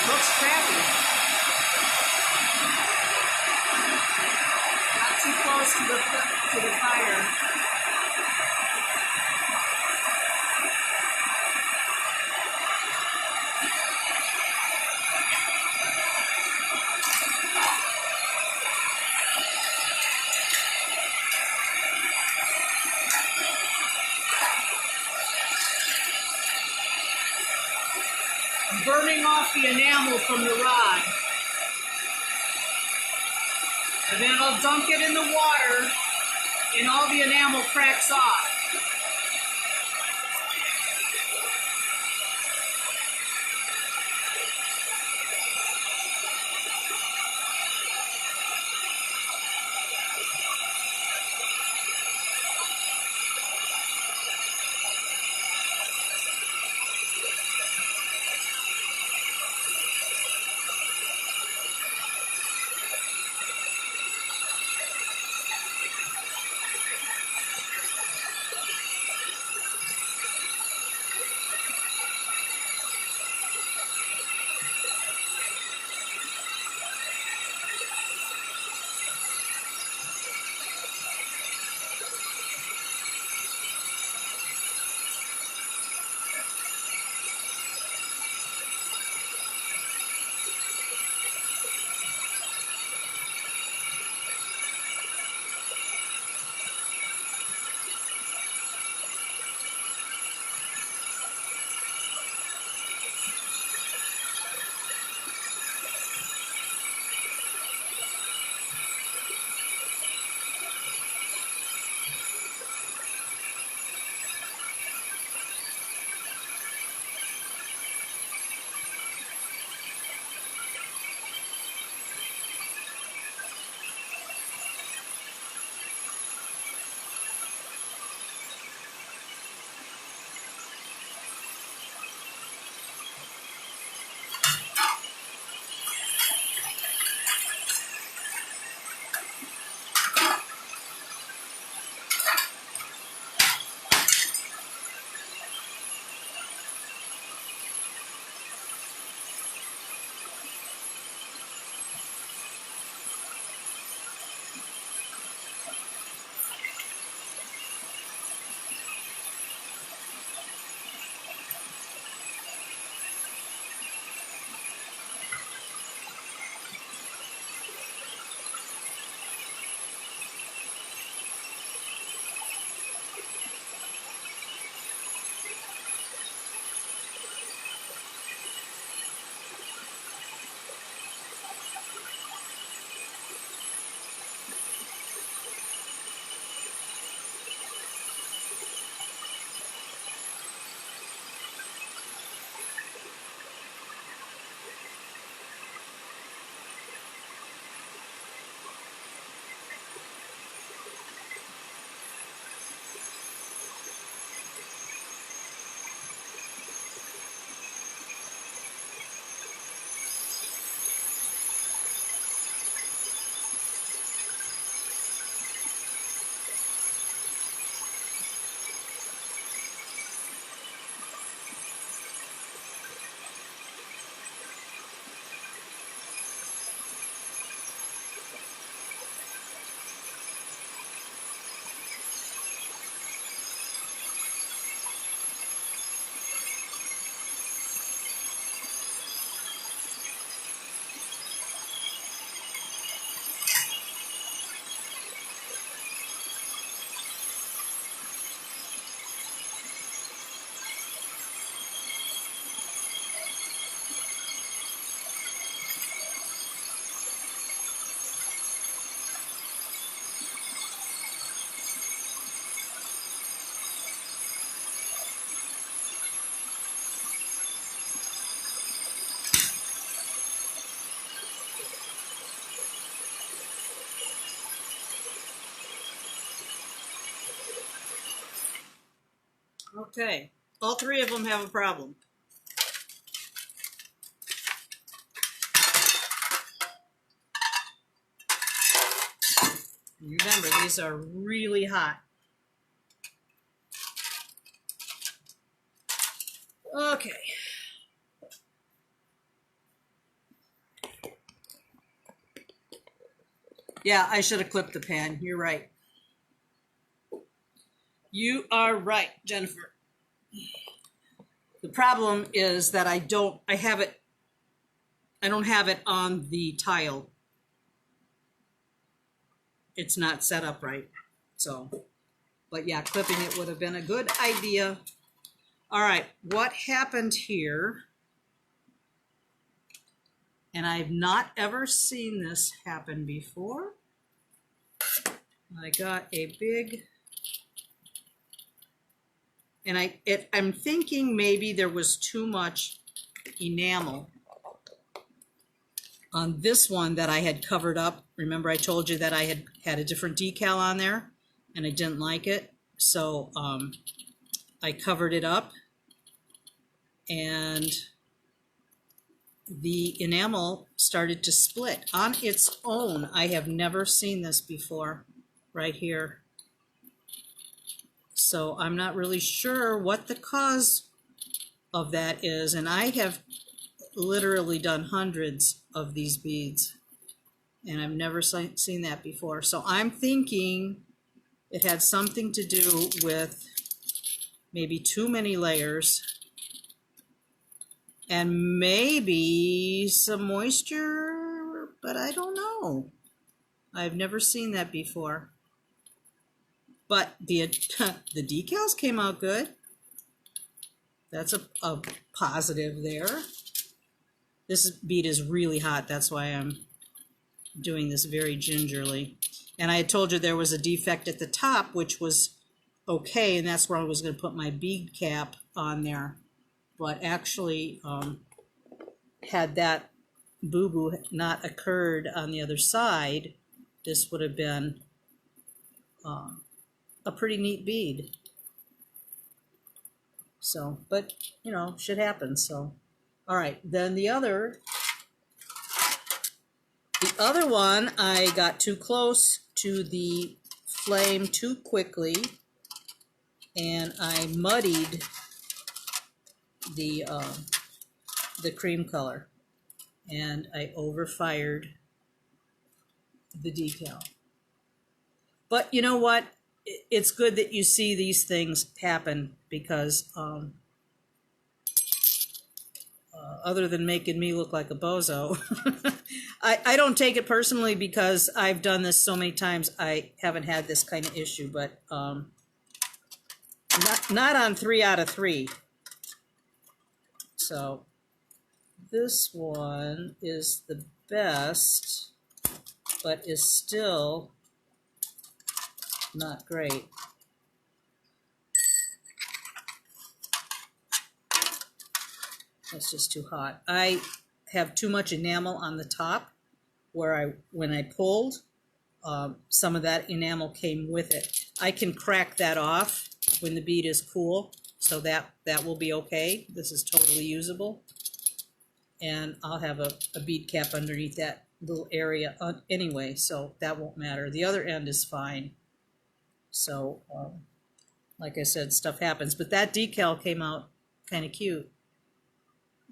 Looks crappy. Not too close to the fire. I'm burning off the enamel from the rod. And then I'll dunk it in the water and all the enamel cracks off. Okay, all three of them have a problem. Remember, these are really hot. Okay. Yeah, I should have clipped the pan. You're right. You are right, Jennifer. The problem is that I don't have it on the tile. It's not set up right. So, but yeah, clipping it would have been a good idea. All right, what happened here? And I've not ever seen this happen before. I got a big, and I'm thinking maybe there was too much enamel on this one that I had covered up. Remember I told you that I had a different decal on there and I didn't like it. So I covered it up, and the enamel started to split on its own. I have never seen this before right here. So I'm not really sure what the cause of that is. And I have literally done hundreds of these beads and I've never seen that before. So I'm thinking it had something to do with maybe too many layers and maybe some moisture, but I don't know. I've never seen that before. But the decals came out good. That's a positive there. This bead is really hot. That's why I'm doing this very gingerly. And I had told you there was a defect at the top, which was okay, and that's where I was going to put my bead cap on there. But actually, had that boo-boo not occurred on the other side, this would have been a pretty neat bead. So, but, you know, shit happens, so. All right, then the other one, I got too close to the flame too quickly, and I muddied the cream color, and I overfired the decal. But you know what? It's good that you see these things happen, because other than making me look like a bozo, I don't take it personally, because I've done this so many times. I haven't had this kind of issue, but not on 3 out of 3. So this one is the best, but is still not great. That's just too hot. I have too much enamel on the top, where when I pulled, some of that enamel came with it. I can crack that off when the bead is cool, so that will be okay. This is totally usable. And I'll have a bead cap underneath that little area anyway, so that won't matter. The other end is fine. So, like I said, stuff happens. But that decal came out kind of cute,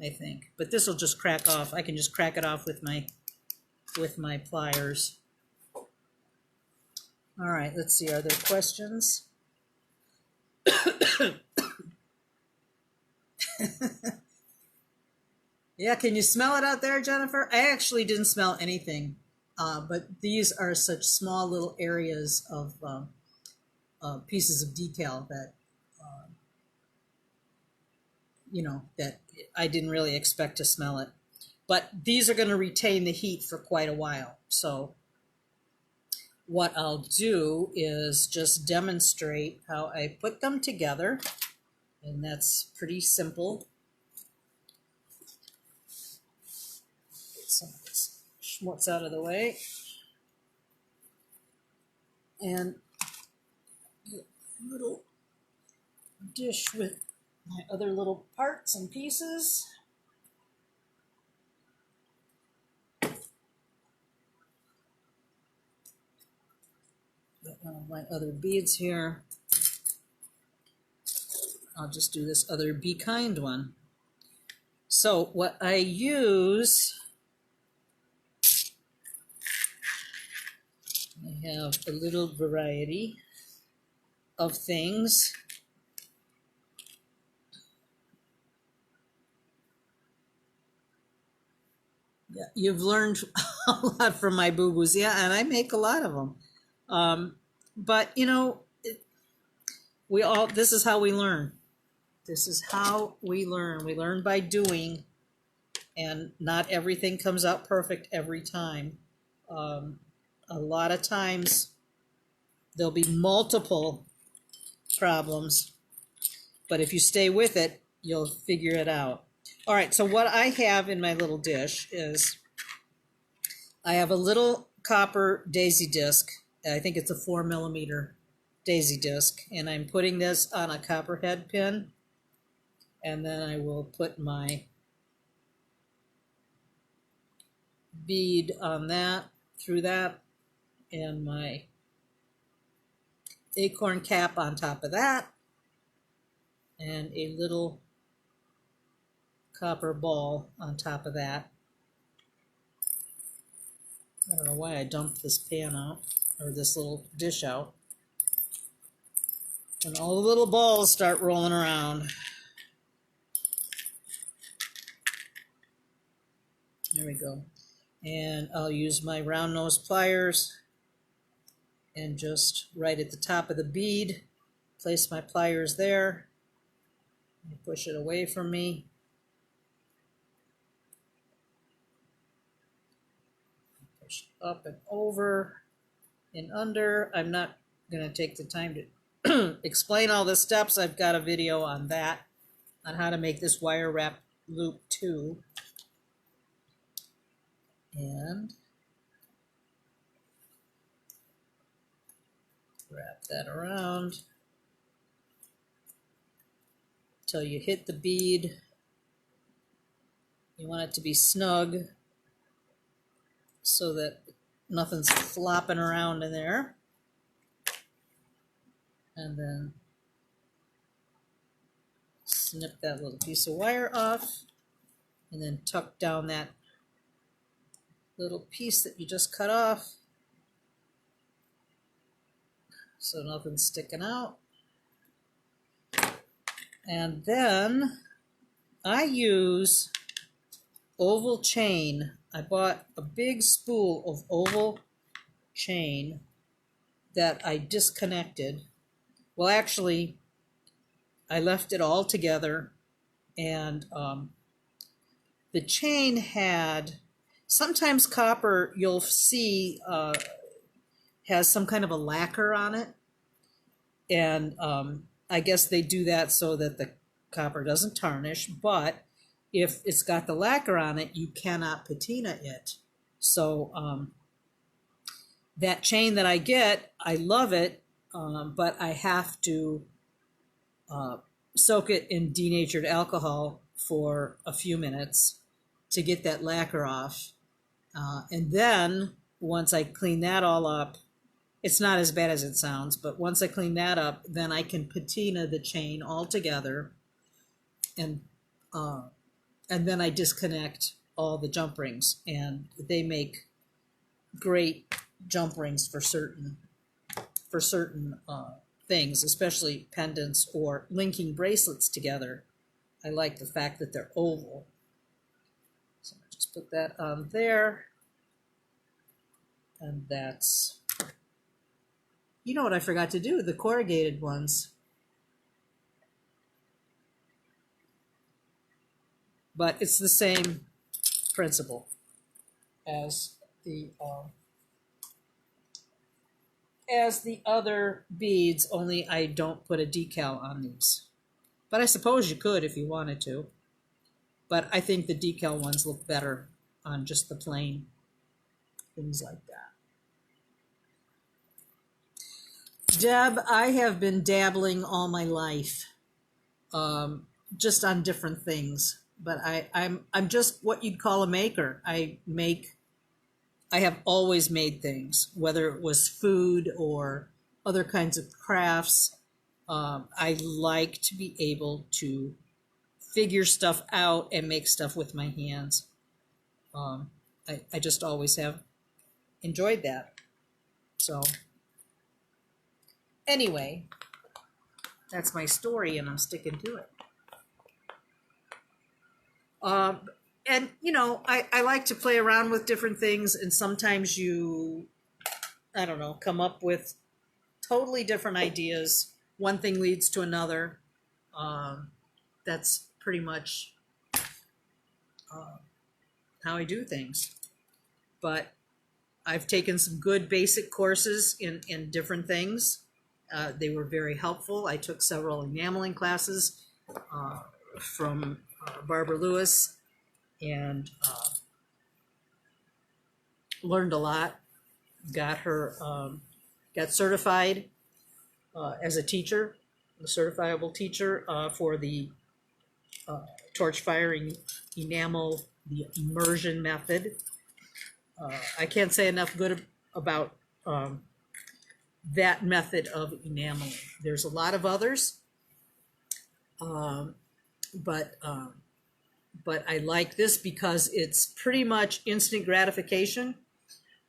I think. But this will just crack off. I can just crack it off with my pliers. All right, let's see. Are there questions? Yeah, can you smell it out there, Jennifer? I actually didn't smell anything, but these are such small little areas of pieces of decal that, you know, that I didn't really expect to smell it. But these are going to retain the heat for quite a while. So what I'll do is just demonstrate how I put them together, and that's pretty simple. Get some of this schmutz out of the way. And a little dish with my other little parts and pieces. Got one of my other beads here. I'll just do this other Be Kind one. So what I use, I have a little variety of things. Yeah, you've learned a lot from my boo-boos. Yeah, and I make a lot of them. But you know, this is how we learn. This is how we learn. We learn by doing, and not everything comes out perfect every time. A lot of times there'll be multiple problems, but if you stay with it, you'll figure it out. All right, so what I have in my little dish is I have a little copper daisy disc. I think it's a 4mm daisy disc, and I'm putting this on a copper head pin, and then I will put my bead on that, through that, and my acorn cap on top of that, and a little copper ball on top of that. I don't know why I dumped this pan out, or this little dish out. And all the little balls start rolling around. There we go. And I'll use my round nose pliers and just right at the top of the bead, place my pliers there, and push it away from me. Push up and over and under. I'm not going to take the time to explain all the steps. I've got a video on that, on how to make this wire wrap loop too. And wrap that around till you hit the bead. You want it to be snug so that nothing's flopping around in there. And then snip that little piece of wire off, and then tuck down that little piece that you just cut off so nothing's sticking out. And then I use oval chain. I bought a big spool of oval chain that I disconnected. Well, actually, I left it all together, and the chain had, sometimes copper, you'll see, has some kind of a lacquer on it, and I guess they do that so that the copper doesn't tarnish, but if it's got the lacquer on it, you cannot patina it. So that chain that I get, I love it, but I have to soak it in denatured alcohol for a few minutes to get that lacquer off. And then once I clean that all up, it's not as bad as it sounds, but once I clean that up, then I can patina the chain all together, and then I disconnect all the jump rings, and they make great jump rings for certain things, especially pendants or linking bracelets together. I like the fact that they're oval. So I'll just put that on there, and that's, you know what I forgot to do? The corrugated ones. But it's the same principle as the other beads, only I don't put a decal on these. But I suppose you could if you wanted to. But I think the decal ones look better on just the plain things like that. Deb, I have been dabbling all my life. just on different things. But I'm just what you'd call a maker. I have always made things, whether it was food or other kinds of crafts. I like to be able to figure stuff out and make stuff with my hands. I just always have enjoyed that. So anyway, that's my story, and I'm sticking to it. And you know, I like to play around with different things, and sometimes I don't know, come up with totally different ideas. One thing leads to another. That's pretty much how I do things. But I've taken some good basic courses in different things. They were very helpful. I took several enameling classes from Barbara Lewis, and learned a lot. Got certified as a teacher, a certifiable teacher for the torch firing enamel, the immersion method. I can't say enough good about that method of enameling. There's a lot of others, but I like this because it's pretty much instant gratification.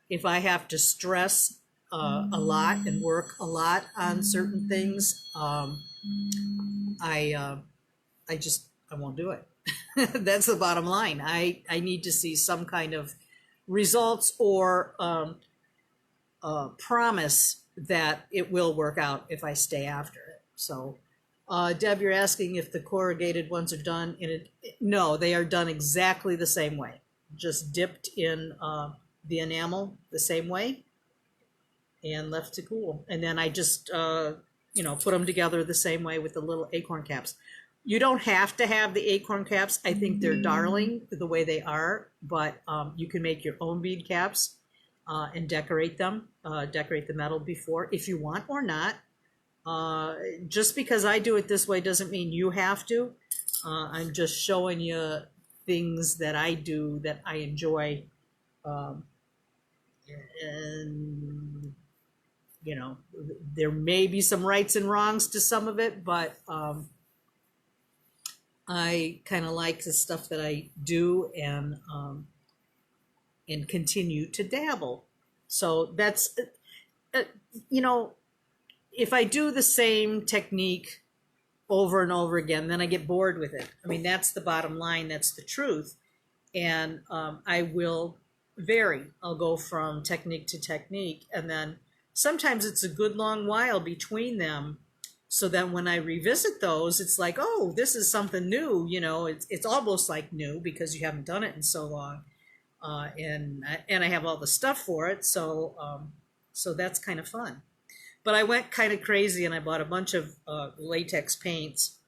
If I have to stress a lot and work a lot on certain things, I won't do it. That's the bottom line. I need to see some kind of results or promise that it will work out if I stay after it. So, Deb, you're asking if the corrugated ones are done in it. No, they are done exactly the same way, just dipped in the enamel the same way and left to cool. And then I just, put them together the same way with the little acorn caps. You don't have to have the acorn caps. I think they're darling the way they are, but you can make your own bead caps and decorate them, decorate the metal before if you want or not. Just because I do it this way doesn't mean you have to. I'm just showing you things that I do that I enjoy. And, there may be some rights and wrongs to some of it, but I kind of like the stuff that I do and continue to dabble. So that's, if I do the same technique over and over again, then I get bored with it. I mean, that's the bottom line. That's the truth. And I will vary. I'll go from technique to technique. And then sometimes it's a good long while between them. So then when I revisit those, it's like, oh, this is something new. It's almost like new because you haven't done it in so long. And I have all the stuff for it. So that's kind of fun. But I went kind of crazy and I bought a bunch of latex paints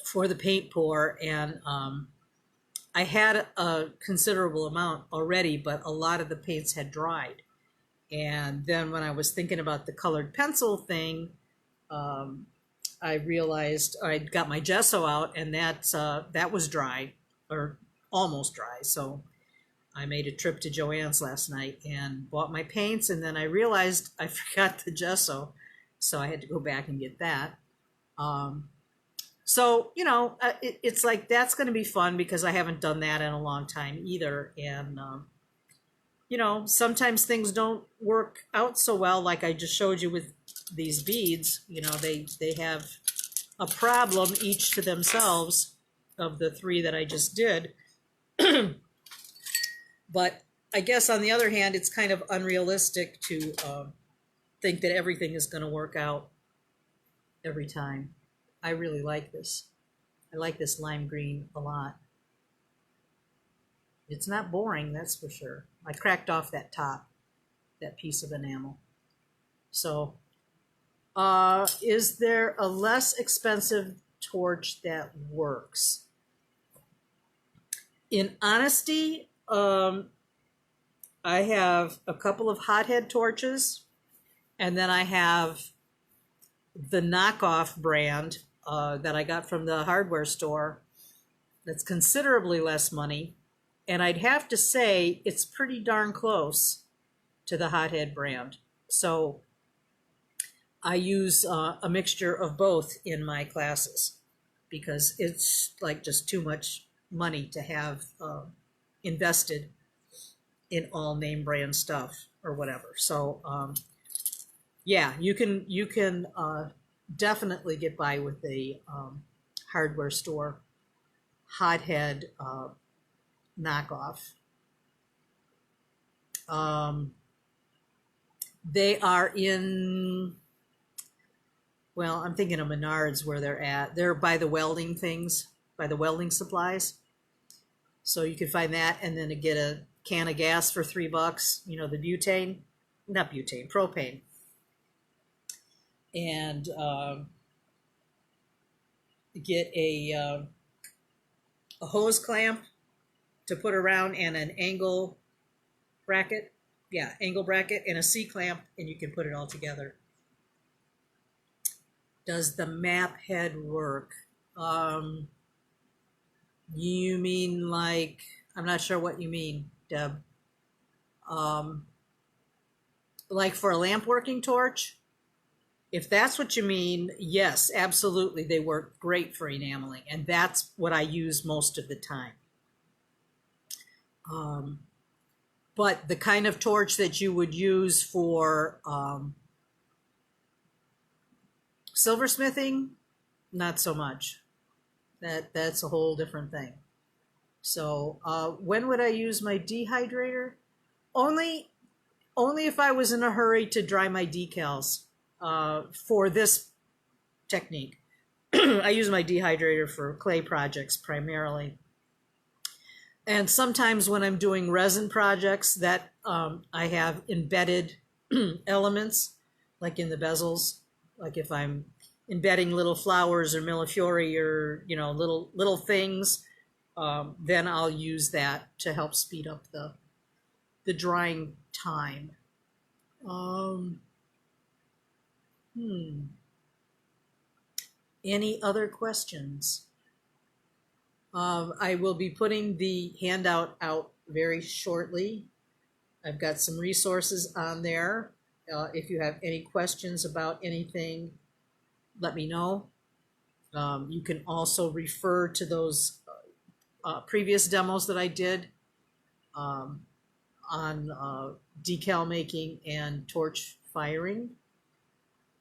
for the paint pour, and I had a considerable amount already, but a lot of the paints had dried. And then when I was thinking about the colored pencil thing, I realized I'd got my gesso out, and that was dry, or almost dry. So I made a trip to Joann's last night and bought my paints, and then I realized I forgot the gesso, so I had to go back and get that. So, it's like that's going to be fun because I haven't done that in a long time either. And, sometimes things don't work out so well, like I just showed you with these beads. They have a problem each to themselves of the three that I just did. But I guess on the other hand, it's kind of unrealistic to think that everything is going to work out every time. I really like this. I like this lime green a lot. It's not boring, that's for sure. I cracked off that piece of enamel. So, is there a less expensive torch that works? In honesty, I have a couple of hothead torches, and then I have the knockoff brand that I got from the hardware store that's considerably less money. And I'd have to say it's pretty darn close to the Hothead brand. So I use a mixture of both in my classes because it's like just too much money to have invested in all name brand stuff or whatever. So yeah, you can definitely get by with a hardware store Hothead knockoff. They are in, well, I'm thinking of Menards where they're at. They're by the welding things, by the welding supplies. So you can find that, and then to get a can of gas for $3, you know, the butane, not butane, propane. And get a hose clamp to put around and an angle bracket. Yeah, angle bracket and a C-clamp, and you can put it all together. Does the map head work? You mean like, I'm not sure what you mean, Deb. Like for a lamp working torch? If that's what you mean, yes, absolutely. They work great for enameling, and that's what I use most of the time. But the kind of torch that you would use for silversmithing, not so much. That's a whole different thing. So when would I use my dehydrator? Only if I was in a hurry to dry my decals for this technique. I use my dehydrator for clay projects primarily. And sometimes when I'm doing resin projects that I have embedded elements, like in the bezels, like if I'm embedding little flowers or millefiori or, you know, little things, then I'll use that to help speed up the drying time. Any other questions? I will be putting the handout out very shortly. I've got some resources on there. If you have any questions about anything, let me know. You can also refer to those previous demos that I did on decal making and torch firing.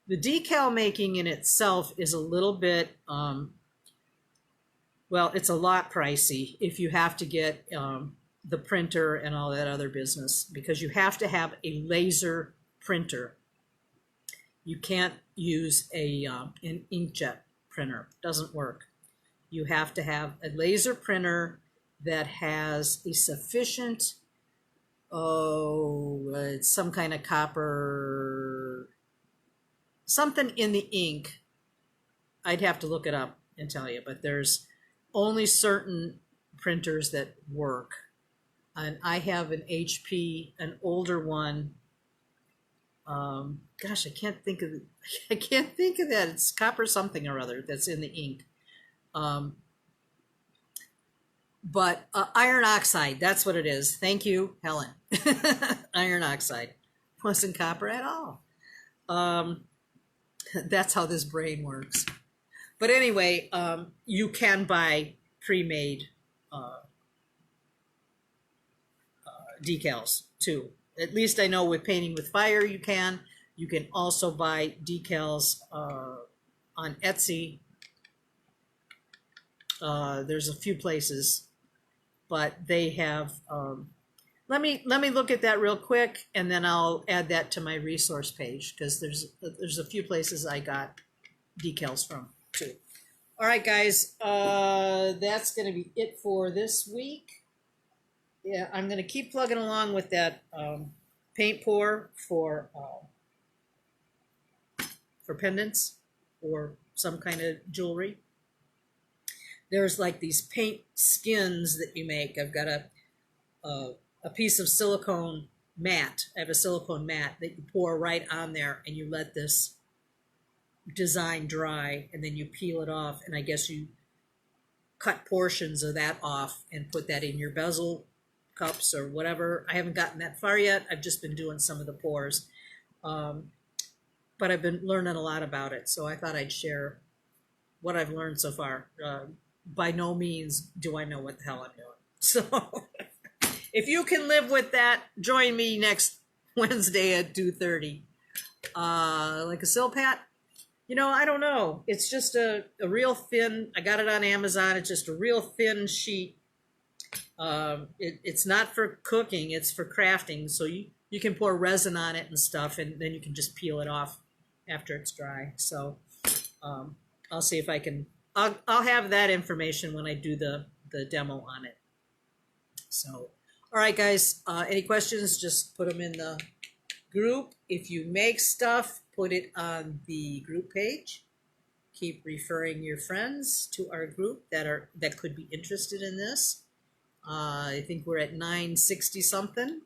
The decal making in itself is a little bit, well, it's a lot pricey if you have to get the printer and all that other business, because you have to have a laser printer. You can't use an inkjet printer. It doesn't work. You have to have a laser printer that has a sufficient, it's some kind of copper, something in the ink. I'd have to look it up and tell you, but there's only certain printers that work. And I have an HP, an older one. Gosh, I can't think of that. It's copper something or other that's in the ink. But iron oxide, that's what it is. Thank you, Helen. Iron oxide. Wasn't copper at all. That's how this brain works. But anyway, you can buy pre-made decals too. At least I know with Painting with Fire you can. You can also buy decals on Etsy. There's a few places, but they have. Let me look at that real quick, and then I'll add that to my resource page, because there's a few places I got decals from too. All right, guys, that's going to be it for this week. Yeah, I'm going to keep plugging along with that paint pour for pendants or some kind of jewelry. There's like these paint skins that you make. I've got a piece of silicone mat. I have a silicone mat that you pour right on there, and you let this design dry, and then you peel it off, and I guess you cut portions of that off and put that in your bezel cups or whatever. I haven't gotten that far yet. I've just been doing some of the pours. But I've been learning a lot about it, so I thought I'd share what I've learned so far. By no means do I know what the hell I'm doing. So if you can live with that, join me next Wednesday at 2:30. Like a silpat? You know, I don't know. It's just a real thin, I got it on Amazon. It's just a real thin sheet. It's not for cooking, it's for crafting. So you can pour resin on it and stuff, and then you can just peel it off after it's dry. So I'll see if I can, I'll have that information when I do the demo on it. So, all right, guys, any questions, just put them in the group. If you make stuff, put it on the group page. Keep referring your friends to our group that could be interested in this. I think we're at 960 something.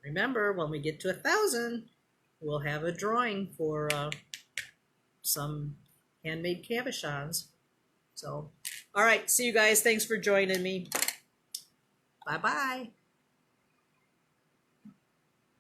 Remember, when we get to 1,000, we'll have a drawing for some handmade cabochons. So, all right, see you guys. Thanks for joining me. Bye-bye.